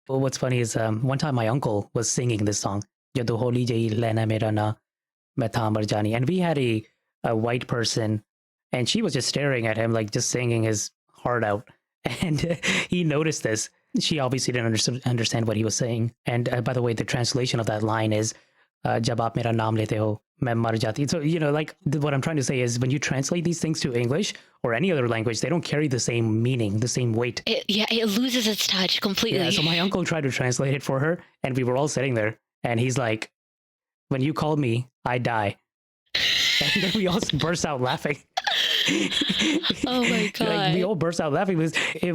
Well, what's funny is one time my uncle was singing this song, "Jadon holi jail lena mera na, main tha mar janiya," and we had a white person, and she was just staring at him, like, just singing his heart out, and he noticed this. She obviously didn't understand what he was saying. And by the way, the translation of that line is, "Jab aap mera naam lete ho, main mar jati." So, like, what I'm trying to say is, when you translate these things to English or any other language, they don't carry the same meaning, the same weight. It loses its touch completely. Yeah, so my uncle tried to translate it for her, and we were all sitting there, and he's like, "When you call me, I die." And then we all burst out laughing. Oh my god! Like, we all burst out laughing because it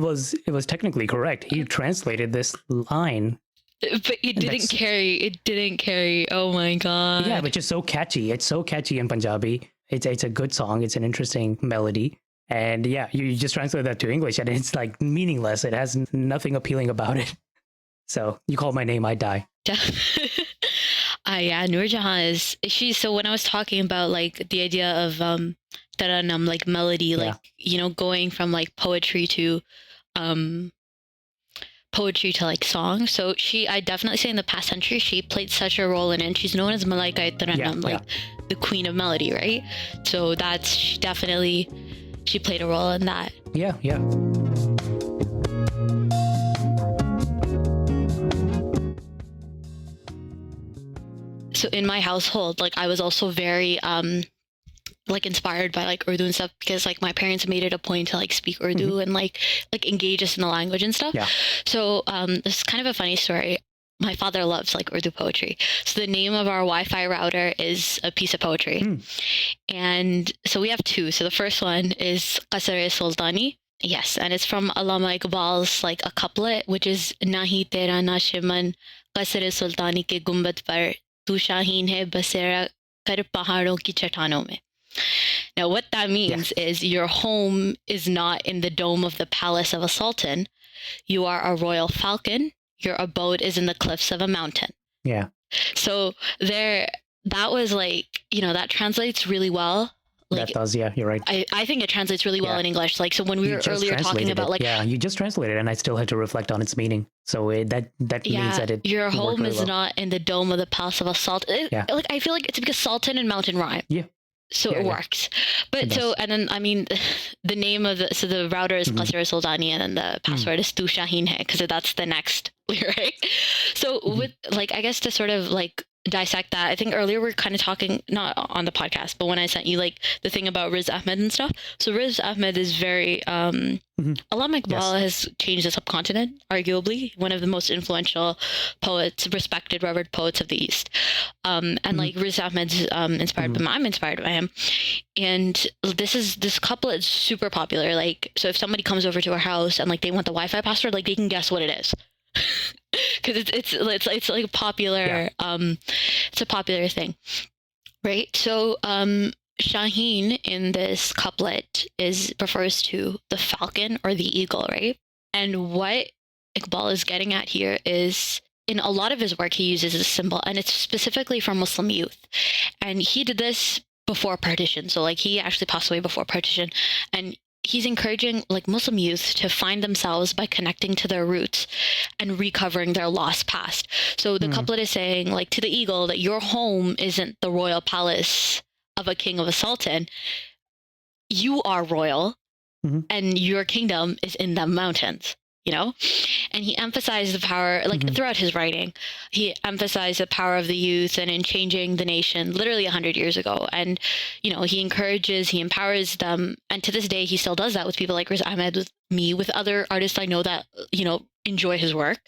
was technically correct. He translated this line, but it didn't carry. It didn't carry. Oh my god! Yeah, but just so catchy. It's so catchy in Punjabi. It's a good song. It's an interesting melody, and yeah, you just translate that to English, and it's like meaningless. It has nothing appealing about it. So you call my name, I die. Yeah, Noor Jahan so when I was talking about, like, the idea of taranam, like, melody, like, going from, like, poetry to like song. So I definitely say in the past century, she played such a role in it. And she's known as Malaika Taranam, like the queen of melody, right? So she played a role in that. Yeah. So in my household, like, I was also very like, inspired by, like, Urdu and stuff, because, like, my parents made it a point to, like, speak Urdu and like engage us in the language and stuff. Yeah. So this is kind of a funny story. My father loves, like, Urdu poetry. So the name of our Wi-Fi router is a piece of poetry. And so we have two. So the first one is Qasr-e-Sultani. Yes, and it's from Allama Iqbal's, like, a couplet, which is Nahi tera na shiman Qasr-e-Sultani ke gumbad par tu shaheen hai basera kar pahadon ki chatanon mein. Now, what that means is your home is not in the dome of the palace of a sultan. You are a royal falcon. Your abode is in the cliffs of a mountain. Yeah. So that was, like, that translates really well. Like, that does, yeah, you're right. I think it translates really well in English. Like, so when we were earlier talking about, like... Yeah, you just translated it, and I still had to reflect on its meaning. So that means that it... Your home is not in the dome of the palace of a sultan. Like, I feel like it's because sultan and mountain rhyme. Yeah. So it works. But and then, I mean, the name of the router is Qasr-e-Sultani, and then the password is Tu Shaheen Hai, because that's the next lyric. So with, like, I guess to sort of, like, dissect that, I think earlier we were kind of talking, not on the podcast, but when I sent you, like, the thing about Riz Ahmed and stuff. So Riz Ahmed is very Allama Iqbal has changed the subcontinent, arguably one of the most influential poets, respected, revered poets of the East. And like, Riz Ahmed's inspired by him. I'm inspired by him. And this couplet is super popular. Like, so if somebody comes over to our house and, like, they want the Wi-Fi password, like, they can guess what it is. because it's like popular. It's a popular thing, right? So Shaheen in this couplet refers to the falcon or the eagle, right? And what Iqbal is getting at here is, in a lot of his work, he uses this symbol, and it's specifically for Muslim youth. And he did this before partition. So like he actually passed away before partition. And he's encouraging like Muslim youth to find themselves by connecting to their roots and recovering their lost past. So the couplet is saying like to the eagle that your home isn't the royal palace of a king, of a sultan. You are royal, and your kingdom is in the mountains, you know? And he emphasized the power, like throughout his writing, he emphasized the power of the youth and in changing the nation literally 100 years ago. And, you know, he empowers them. And to this day, he still does that with people like Riz Ahmed, with me, with other artists I know that, you know, enjoy his work.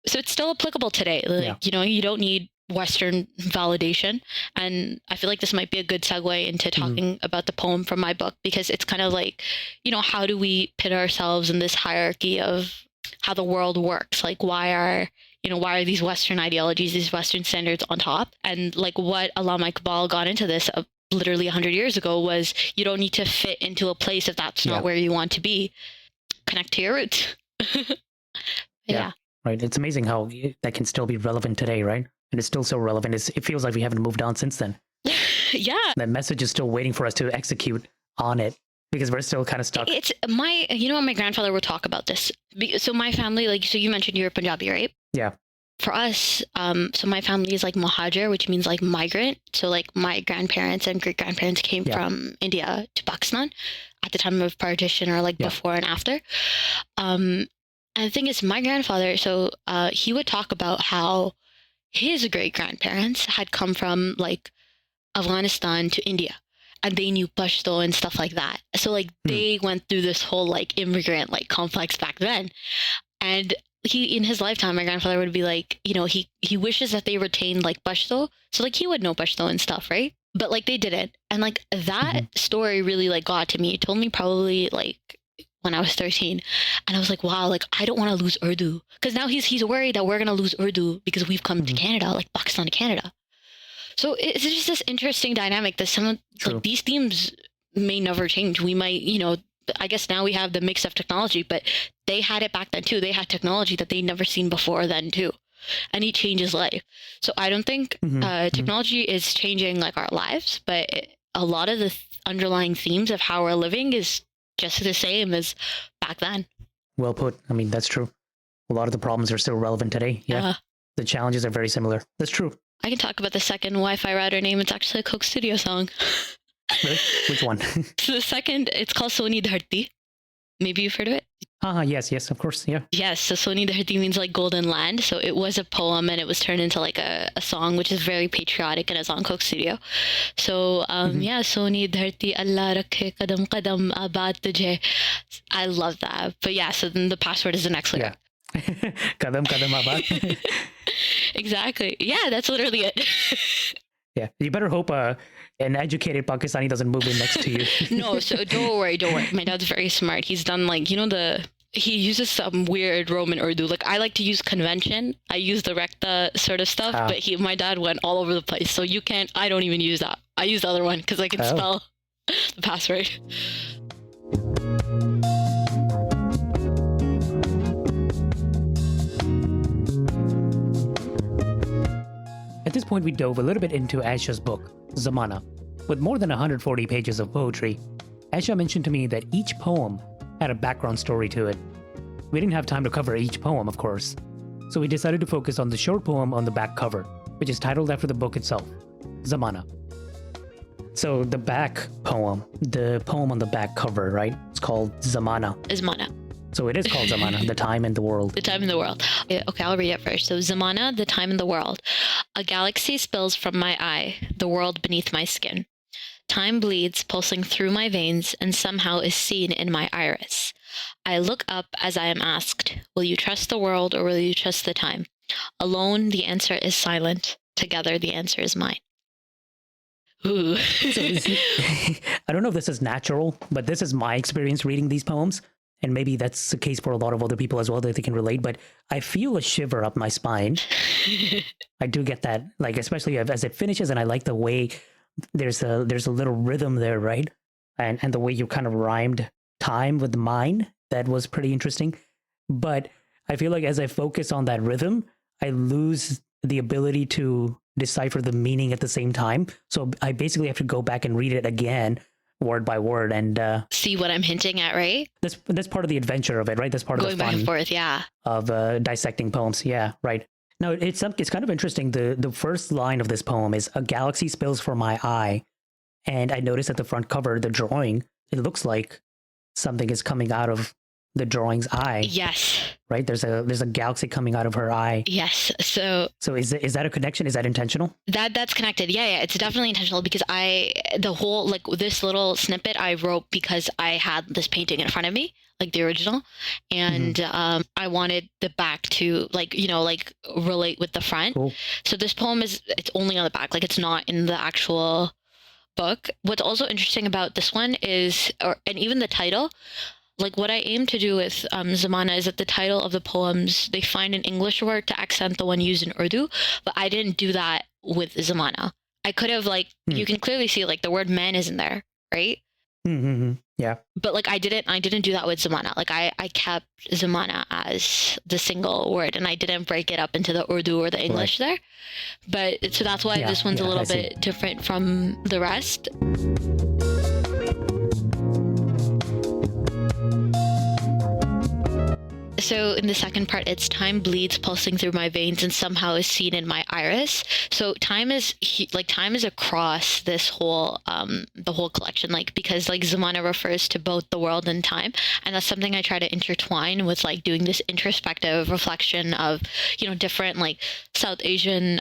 So it's still applicable today. Like, you know, you don't need Western validation. And I feel like this might be a good segue into talking about the poem from my book, because it's kind of like, you know, how do we pit ourselves in this hierarchy of how the world works? Like, why are these Western ideologies, these Western standards on top? And like what Allama Iqbal got into this literally 100 years ago was, you don't need to fit into a place if that's not where you want to be. Connect to your roots. Yeah. Right. It's amazing how that can still be relevant today, right? And it's still so relevant. It feels like we haven't moved on since then. Yeah. That message is still waiting for us to execute on it, because we're still kind of stuck. It's my grandfather would talk about this. So my family, like, so you mentioned you're Punjabi, right? Yeah. For us, so my family is like Muhajir, which means like migrant. So like my grandparents and great grandparents came from India to Pakistan at the time of partition, or like before and after. And the thing is, my grandfather, so he would talk about how his great grandparents had come from like Afghanistan to India, and they knew Pashto and stuff like that. So like they went through this whole like immigrant like complex back then. And he, in his lifetime, my grandfather would be like, you know, he wishes that they retained like Pashto. So like he would know Pashto and stuff, right? But like they didn't. And like that story really like got to me. It told me probably like when I was 13, and I was like, wow, like I don't want to lose Urdu, because now he's worried that we're gonna lose Urdu because we've come to Canada, like Pakistan to Canada. So it's just this interesting dynamic that some of like these themes may never change. We might, you know, I guess now we have the mix of technology, but they had it back then too. They had technology that they'd never seen before then too, and it changes life. So I don't think technology is changing like our lives, but a lot of the underlying themes of how we're living is just the same as back then. Well put. I mean, that's true. A lot of the problems are still relevant today. Yeah. The challenges are very similar. That's true. I can talk about the second Wi-Fi router name. It's actually a Coke Studio song. Really? Which one? So the second, it's called Soni Dharti. Maybe you've heard of it? Yes, of course, yeah. Yes, so Soni Dharti means like golden land. So it was a poem, and it was turned into like a song, which is very patriotic, and it's on Coke Studio. So yeah, Soni Dharti Allah rakhe kadam kadam abad tujhe. I love that. But yeah, so then the password is the next lyric. Yeah. Kadam kadam abad. Exactly. Yeah, that's literally it. Yeah, you better hope an educated Pakistani doesn't move in next to you. No, so don't worry. My dad's very smart. He's done like, you know, he uses some weird Roman Urdu. Like I like to use convention. I use the recta sort of stuff, but my dad went all over the place. So I don't even use that. I use the other one because I can spell the password. At this point, we dove a little bit into Aisha's book, Zamana. With more than 140 pages of poetry, Aisha mentioned to me that each poem had a background story to it. We didn't have time to cover each poem, of course, so we decided to focus on the short poem on the back cover, which is titled after the book itself, Zamana. So the back poem, the poem on the back cover, right? It's called Zamana. Zamana. So it is called Zamana, the time in the world. The time in the world. Okay, I'll read it first. So Zamana, the time in the world. A galaxy spills from my eye, the world beneath my skin. Time bleeds, pulsing through my veins, and somehow is seen in my iris. I look up as I am asked, will you trust the world or will you trust the time? Alone, the answer is silent. Together, the answer is mine. Ooh. So I don't know if this is natural, but this is my experience reading these poems. and maybe that's the case for a lot of other people as well that they can relate, but I feel a shiver up my spine. I do get that, like, especially as it finishes, and I like the way there's a little rhythm there, right? And the way you kind of rhymed time with mine, that was pretty interesting. But I feel like as I focus on that rhythm, I lose the ability to decipher the meaning at the same time. So I basically have to go back and read it again, word by word, and see what I'm hinting at, right? That's part of the adventure of it, right? That's part going of the fun back and forth, yeah, of dissecting poems. Yeah, right. Now it's kind of interesting. The first line of this poem is, "A galaxy spills for my eye," and I noticed at the front cover, the drawing, it looks like something is coming out of the drawing's eye. Yes. Right? There's a galaxy coming out of her eye. Yes. So is that a connection? Is that intentional? That's connected. Yeah, it's definitely intentional, because the whole, like, this little snippet I wrote because I had this painting in front of me, like the original, and I wanted the back to, like, relate with the front. Cool. So this poem it's only on the back, like it's not in the actual book. What's also interesting about this one is, and even the title, like what I aim to do with Zamana is that the title of the poems, they find an English word to accent the one used in Urdu, but I didn't do that with Zamana. I could have, like, you can clearly see, like, the word man isn't there, right? Mm-hmm. Yeah. But, like, I didn't do that with Zamana. Like, I kept Zamana as the single word, and I didn't break it up into the Urdu or the English there. But so that's why this one's a little bit different from the rest. So in the second part, it's time bleeds pulsing through my veins and somehow is seen in my iris. So time is across this whole the whole collection, like, because, like, Zamana refers to both the world and time, and that's something I try to intertwine with, like, doing this introspective reflection of, different, like, South Asian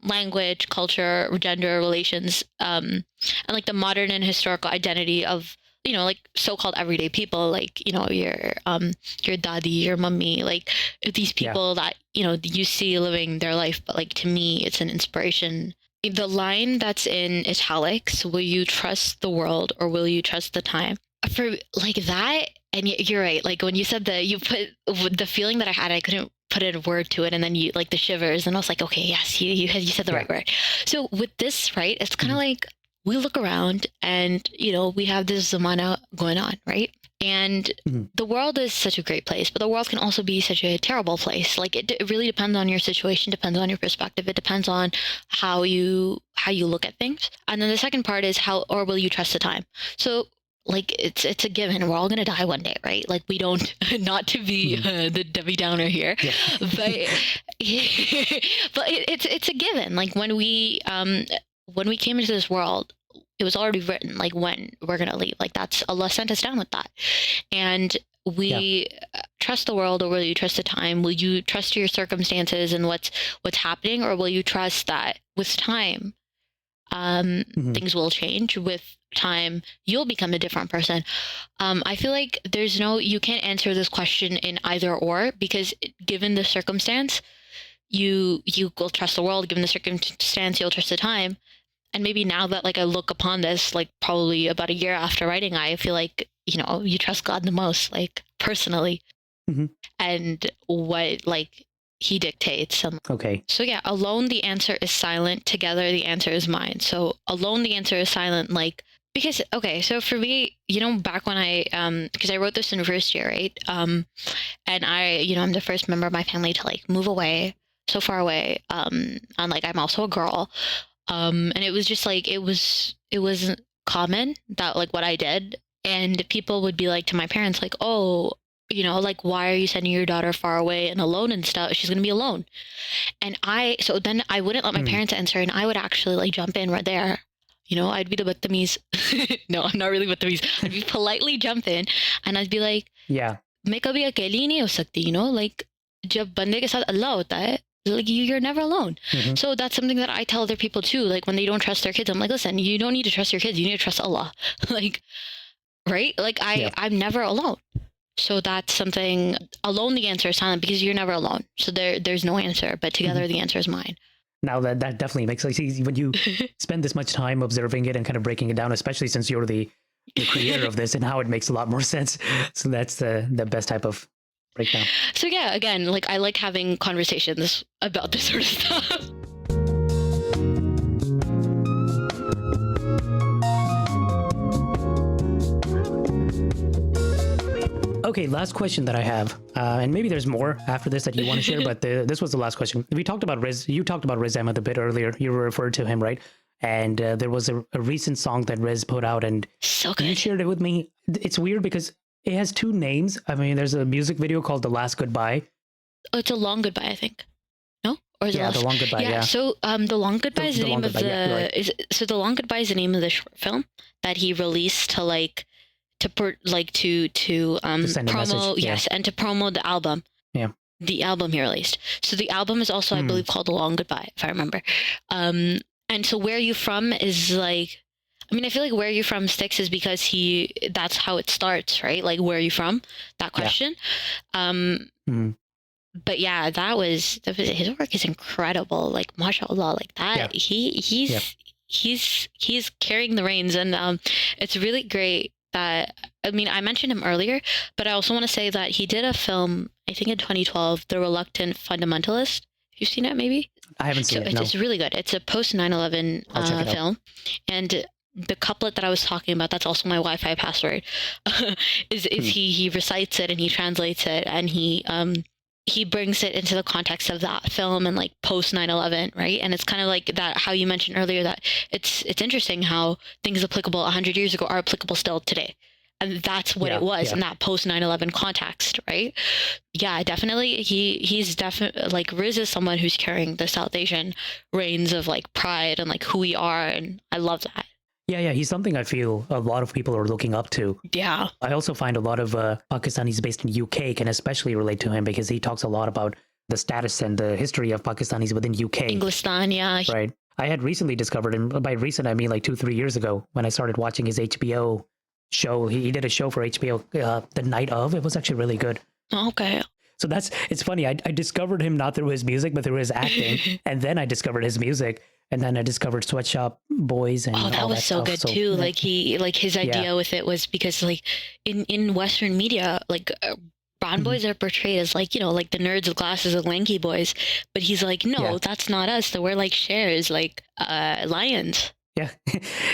language, culture, gender relations, and, like, the modern and historical identity of, like, so-called everyday people, like, your daddy, your mummy, like, these people that, you see living their life, but, like, to me, it's an inspiration. The line that's in italics, will you trust the world or will you trust the time? For, like, that, and you're right, like, when you said you put the feeling that I had, I couldn't put a word to it, and then you, like, the shivers, and I was like, okay, yes, you said the right word. So with this, right, it's kind of like, we look around and, we have this Zamana going on, right? And the world is such a great place, but the world can also be such a terrible place. Like, it really depends on your situation, depends on your perspective. It depends on how you look at things. And then the second part is or will you trust the time? So, like, it's a given. We're all going to die one day, right? Like, we don't, not to be the Debbie Downer here, but it's a given. Like, when we came into this world, it was already written, like, when we're going to leave. Like, that's, Allah sent us down with that. And we trust the world, or will you trust the time? Will you trust your circumstances and what's happening, or will you trust that with time, things will change? With time, you'll become a different person. I feel like you can't answer this question in either or, because given the circumstance, you will trust the world. Given the circumstance, you'll trust the time. And maybe now that, like, I look upon this, like, probably about a year after writing, I feel like, you trust God the most, like, personally, and what, like, he dictates. Okay. So yeah, alone the answer is silent, together the answer is mine. So alone the answer is silent, like, because, okay, so for me, back when because I wrote this in first year, right? And I'm the first member of my family to, like, move away, so far away, and, like, I'm also a girl. And it was just, like, it wasn't common that, like, what I did, and people would be like to my parents, like, oh, like, why are you sending your daughter far away and alone and stuff? She's going to be alone. And so then I wouldn't let my parents answer, and I would actually, like, jump in right there. I'd be the Battamis. No, I'm not really Battamis. I'd be politely jump in, and I'd be like, yeah, मैं कभी अकेली नहीं हो सकती, like, जब बंदे के साथ अल्लाह होता है, like, you're never alone. So that's something that I tell other people too. Like, when they don't trust their kids, I'm like, listen, you don't need to trust your kids. You need to trust Allah. Like, right? Like, I'm never alone. So that's something, alone the answer is silent, because you're never alone. So there's no answer, but together the answer is mine. Now that definitely makes sense. When you spend this much time observing it and kind of breaking it down, especially since you're the the creator of this and how it makes a lot more sense. So that's the best type of breakdown. So yeah, again, like I like having conversations about this sort of stuff. Okay, last question that I have, and maybe there's more after this that you want to share, but this was the last question. We talked about Riz. You talked about Riz Ahmed a bit earlier. You referred to him, right? And there was a recent song that Riz put out, and so good. You shared it with me. It's weird because it has two names. I mean, there's a music video called "The Last Goodbye." Oh, it's a long goodbye, I think. No, or is it The Long Goodbye. Yeah. So, the Long Goodbye is the name of the. Right. So the Long Goodbye is the name of the short film that he released to to send a promo, message. yes, and to promo the album. Yeah. The album he released. So the album is also, I believe, called The Long Goodbye, if I remember. And so Where You From is like, I mean, I feel like Where You From sticks is because that's how it starts, right? Like, where are you from? That question. Yeah. But yeah, his work is incredible. Like, mashallah, like that. Yeah. He's carrying the reins, and it's really great. I mentioned him earlier, but I also want to say that he did a film, I think in 2012, The Reluctant Fundamentalist. You've seen it, maybe? I haven't seen it, no. It's really good. It's a post 9/11 film. And the couplet that I was talking about, that's also my Wi-Fi password, is he recites it and he translates it, and he brings it into the context of that film and like post 9/11, right? And it's kind of like that, how you mentioned earlier, that it's interesting how things applicable 100 years ago are applicable still today. And that's what it was in that post 9/11 context, right? Yeah, definitely. He's definitely, like, Riz is someone who's carrying the South Asian reins of like pride and like who we are. And I love that. Yeah, he's something I feel a lot of people are looking up to. Yeah. I also find a lot of Pakistanis based in UK can especially relate to him because he talks a lot about the status and the history of Pakistanis within UK. Englistan, yeah. Right. I had recently discovered him. By recent, I mean like 2-3 years ago when I started watching his HBO show. He did a show for HBO the night of. It was actually really good. Okay. So it's funny. I discovered him not through his music, but through his acting. And then I discovered his music. And then I discovered Sweatshop Boys and all that was so stuff. Good too. Like his idea with it was because like in Western media, like brown boys are portrayed as like, like the nerds with glasses and lanky boys, but he's like, no, that's not us. So we're like shares, like lions. Yeah,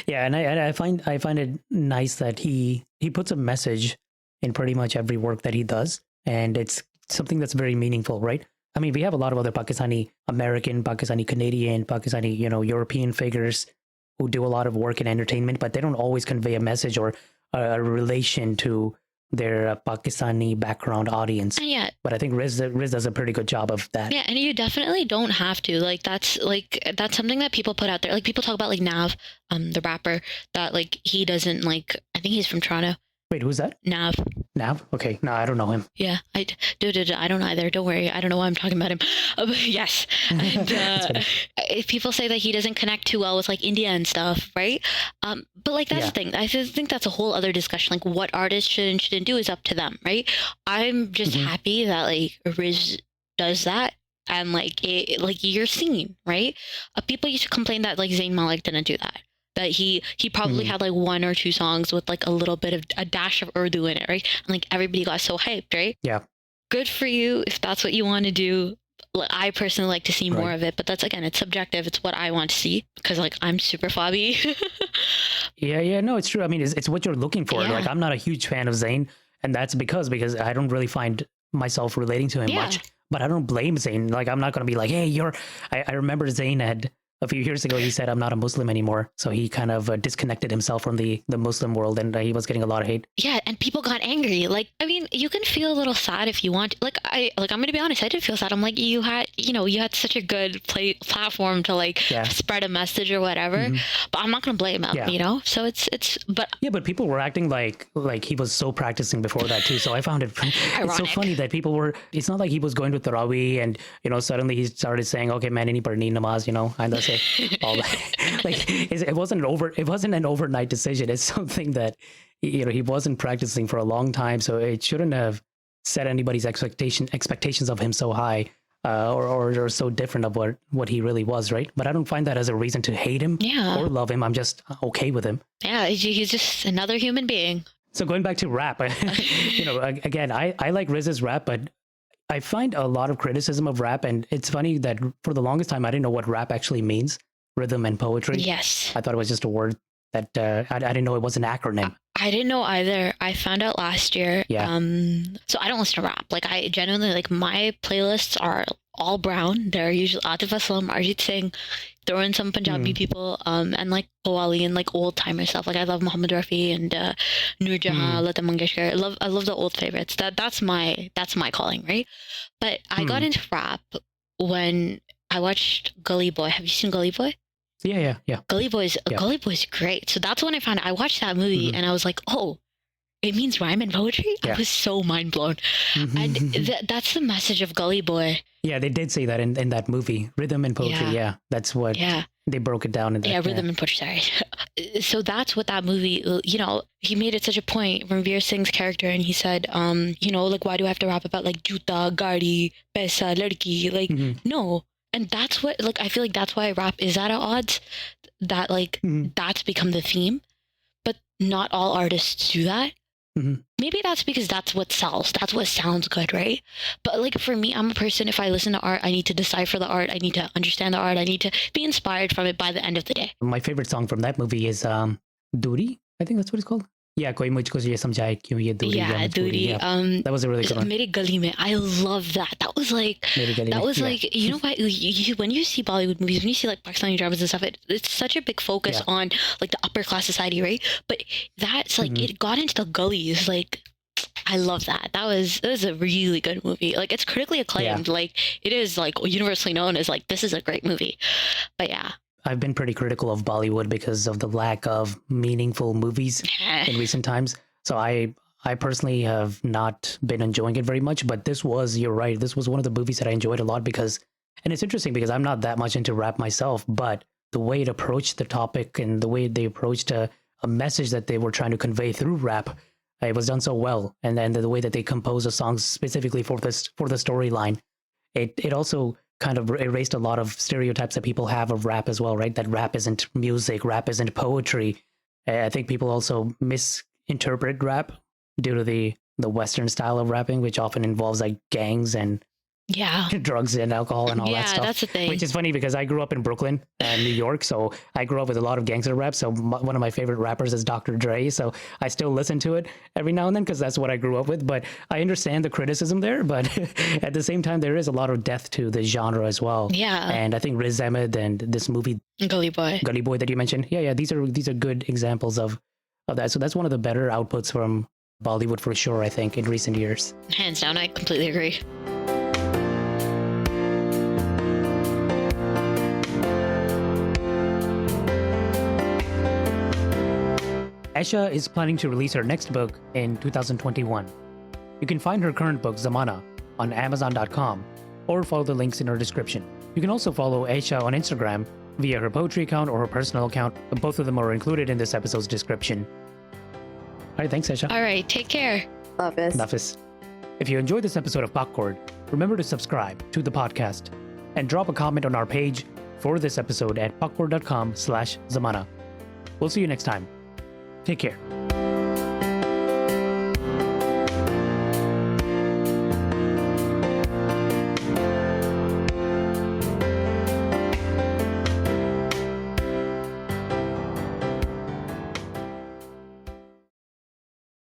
yeah, and I find it nice that he puts a message in pretty much every work that he does, and it's something that's very meaningful, right? I mean, we have a lot of other Pakistani American, Pakistani Canadian, Pakistani, European figures who do a lot of work in entertainment, but they don't always convey a message or a relation to their Pakistani background audience. Yeah. But I think Riz does a pretty good job of that. Yeah, and you definitely don't have to. Like that's something that people put out there. Like people talk about like Nav, the rapper, that like he doesn't like. I think he's from Toronto. Wait, who's that? Nav. Okay, no, I don't know him. Yeah, I don't either. Don't worry, I don't know why I'm talking about him. Yes, and if people say that he doesn't connect too well with like India and stuff, right? But like that's the thing. I think that's a whole other discussion. Like what artists should and shouldn't do is up to them, right? I'm just happy that like Riz does that. And like you're seen, right? People used to complain that like Zayn Malik didn't do that. That he probably had like 1 or 2 songs with like a little bit of a dash of Urdu in it, right? And like everybody got so hyped, right? Yeah. Good for you if that's what you want to do. I personally like to see more of it, but that's, again, it's subjective. It's what I want to see because like I'm super fobby. Yeah, no, it's true. I mean, it's what you're looking for. Like I'm not a huge fan of Zayn, and that's because I don't really find myself relating to him much. But I don't blame Zayn. Like I'm not going to be like, hey, I remember Zayn had a few years ago, he said, I'm not a Muslim anymore. So he kind of disconnected himself from the Muslim world, and he was getting a lot of hate. Yeah, and people got angry. Like, I mean, you can feel a little sad if you want. Like, I'm going to be honest, I did feel sad. I'm like, you had such a good platform to like spread a message or whatever. But I'm not going to blame him, So but people were acting like he was so practicing before that too. So I found it it's so funny that people were. It's not like he was going to Tarawih and suddenly he started saying, okay, man, any parni namaz, and that's it. All that. Like it wasn't an overnight decision. It's something that he wasn't practicing for a long time, so it shouldn't have set anybody's expectations of him so high. or so different of what he really was, right? But I don't find that as a reason to hate him or love him. I'm just okay with him. Yeah, he's just another human being. So going back to rap, again, I like Riz's rap, but I find a lot of criticism of rap, and it's funny that for the longest time I didn't know what rap actually means, rhythm and poetry. Yes. I thought it was just a word that I didn't know it was an acronym. I didn't know either. I found out last year. Yeah. So I don't listen to rap. Like I genuinely my playlists are all brown. They're usually Atif Aslam, Arjit Singh, throw in some Punjabi people, and like Qawwali and like old timer stuff. Like I love Muhammad Rafi and Noor Jahan, Lata Mangeshkar. I love the old favorites. That's my calling, right? But I got into rap when I watched Gully Boy. Have you seen Gully Boy? Yeah. Gully Boy's great. So that's when I watched that movie and I was like, oh, it means rhyme and poetry? Yeah. I was so mind blown. And that's the message of Gully Boy. Yeah, they did say that in that movie, rhythm and poetry. Yeah, that's what they broke it down in that. Yeah, rhythm and poetry, sorry. So that's what that movie, he made it such a point, Ranveer Singh's character, and he said, like, why do I have to rap about like juta, gadi, paisa, ladki? Like, no. And that's what, like, I feel like that's why rap is at odds, that, like, that's become the theme. But not all artists do that. Maybe that's because that's what sells. That's what sounds good, right? But, like, for me, I'm a person, if I listen to art, I need to decipher the art. I need to understand the art. I need to be inspired from it by the end of the day. My favorite song from that movie is Duri. I think that's what it's called. Yeah, Koi Mujhko Ye Samjhaye Kyun Ye Duri. Yeah, Duri. Yeah. That was a really good one. Mere Gali Mein. I love that. That was like, you know what? When you see Bollywood movies, when you see like Pakistani dramas and stuff, it's such a big focus on like the upper class society, right? But that's like, it got into the gullies. Like, I love that. That was a really good movie. Like, it's critically acclaimed. Yeah. Like, it is like universally known as like, this is a great movie. But yeah. I've been pretty critical of Bollywood because of the lack of meaningful movies in recent times. So I personally have not been enjoying it very much, but you're right, this was one of the movies that I enjoyed a lot because, and it's interesting because I'm not that much into rap myself, but the way it approached the topic and the way they approached a message that they were trying to convey through rap, it was done so well. And then the way that they composed the songs specifically for the storyline, it also kind of erased a lot of stereotypes that people have of rap as well, right? That rap isn't music, rap isn't poetry. I think people also misinterpret rap due to the Western style of rapping, which often involves like gangs and drugs and alcohol and all that stuff. Yeah, that's the thing. Which is funny because I grew up in Brooklyn and New York, so I grew up with a lot of gangster rap. So one of my favorite rappers is Dr. Dre, so I still listen to it every now and then because that's what I grew up with. But I understand the criticism there, but at the same time, there is a lot of depth to the genre as well. Yeah. And I think Riz Ahmed and this movie Gully Boy that you mentioned, these are good examples of that. So that's one of the better outputs from Bollywood for sure, I think, in recent years. Hands down, I completely agree. Aisha is planning to release her next book in 2021. You can find her current book, Zamana, on Amazon.com or follow the links in her description. You can also follow Aisha on Instagram via her poetry account or her personal account. Both of them are included in this episode's description. All right, thanks, Aisha. All right, take care. Nafis. If you enjoyed this episode of Popcorn, remember to subscribe to the podcast and drop a comment on our page for this episode at popcorn.com/Zamana. We'll see you next time. Take care.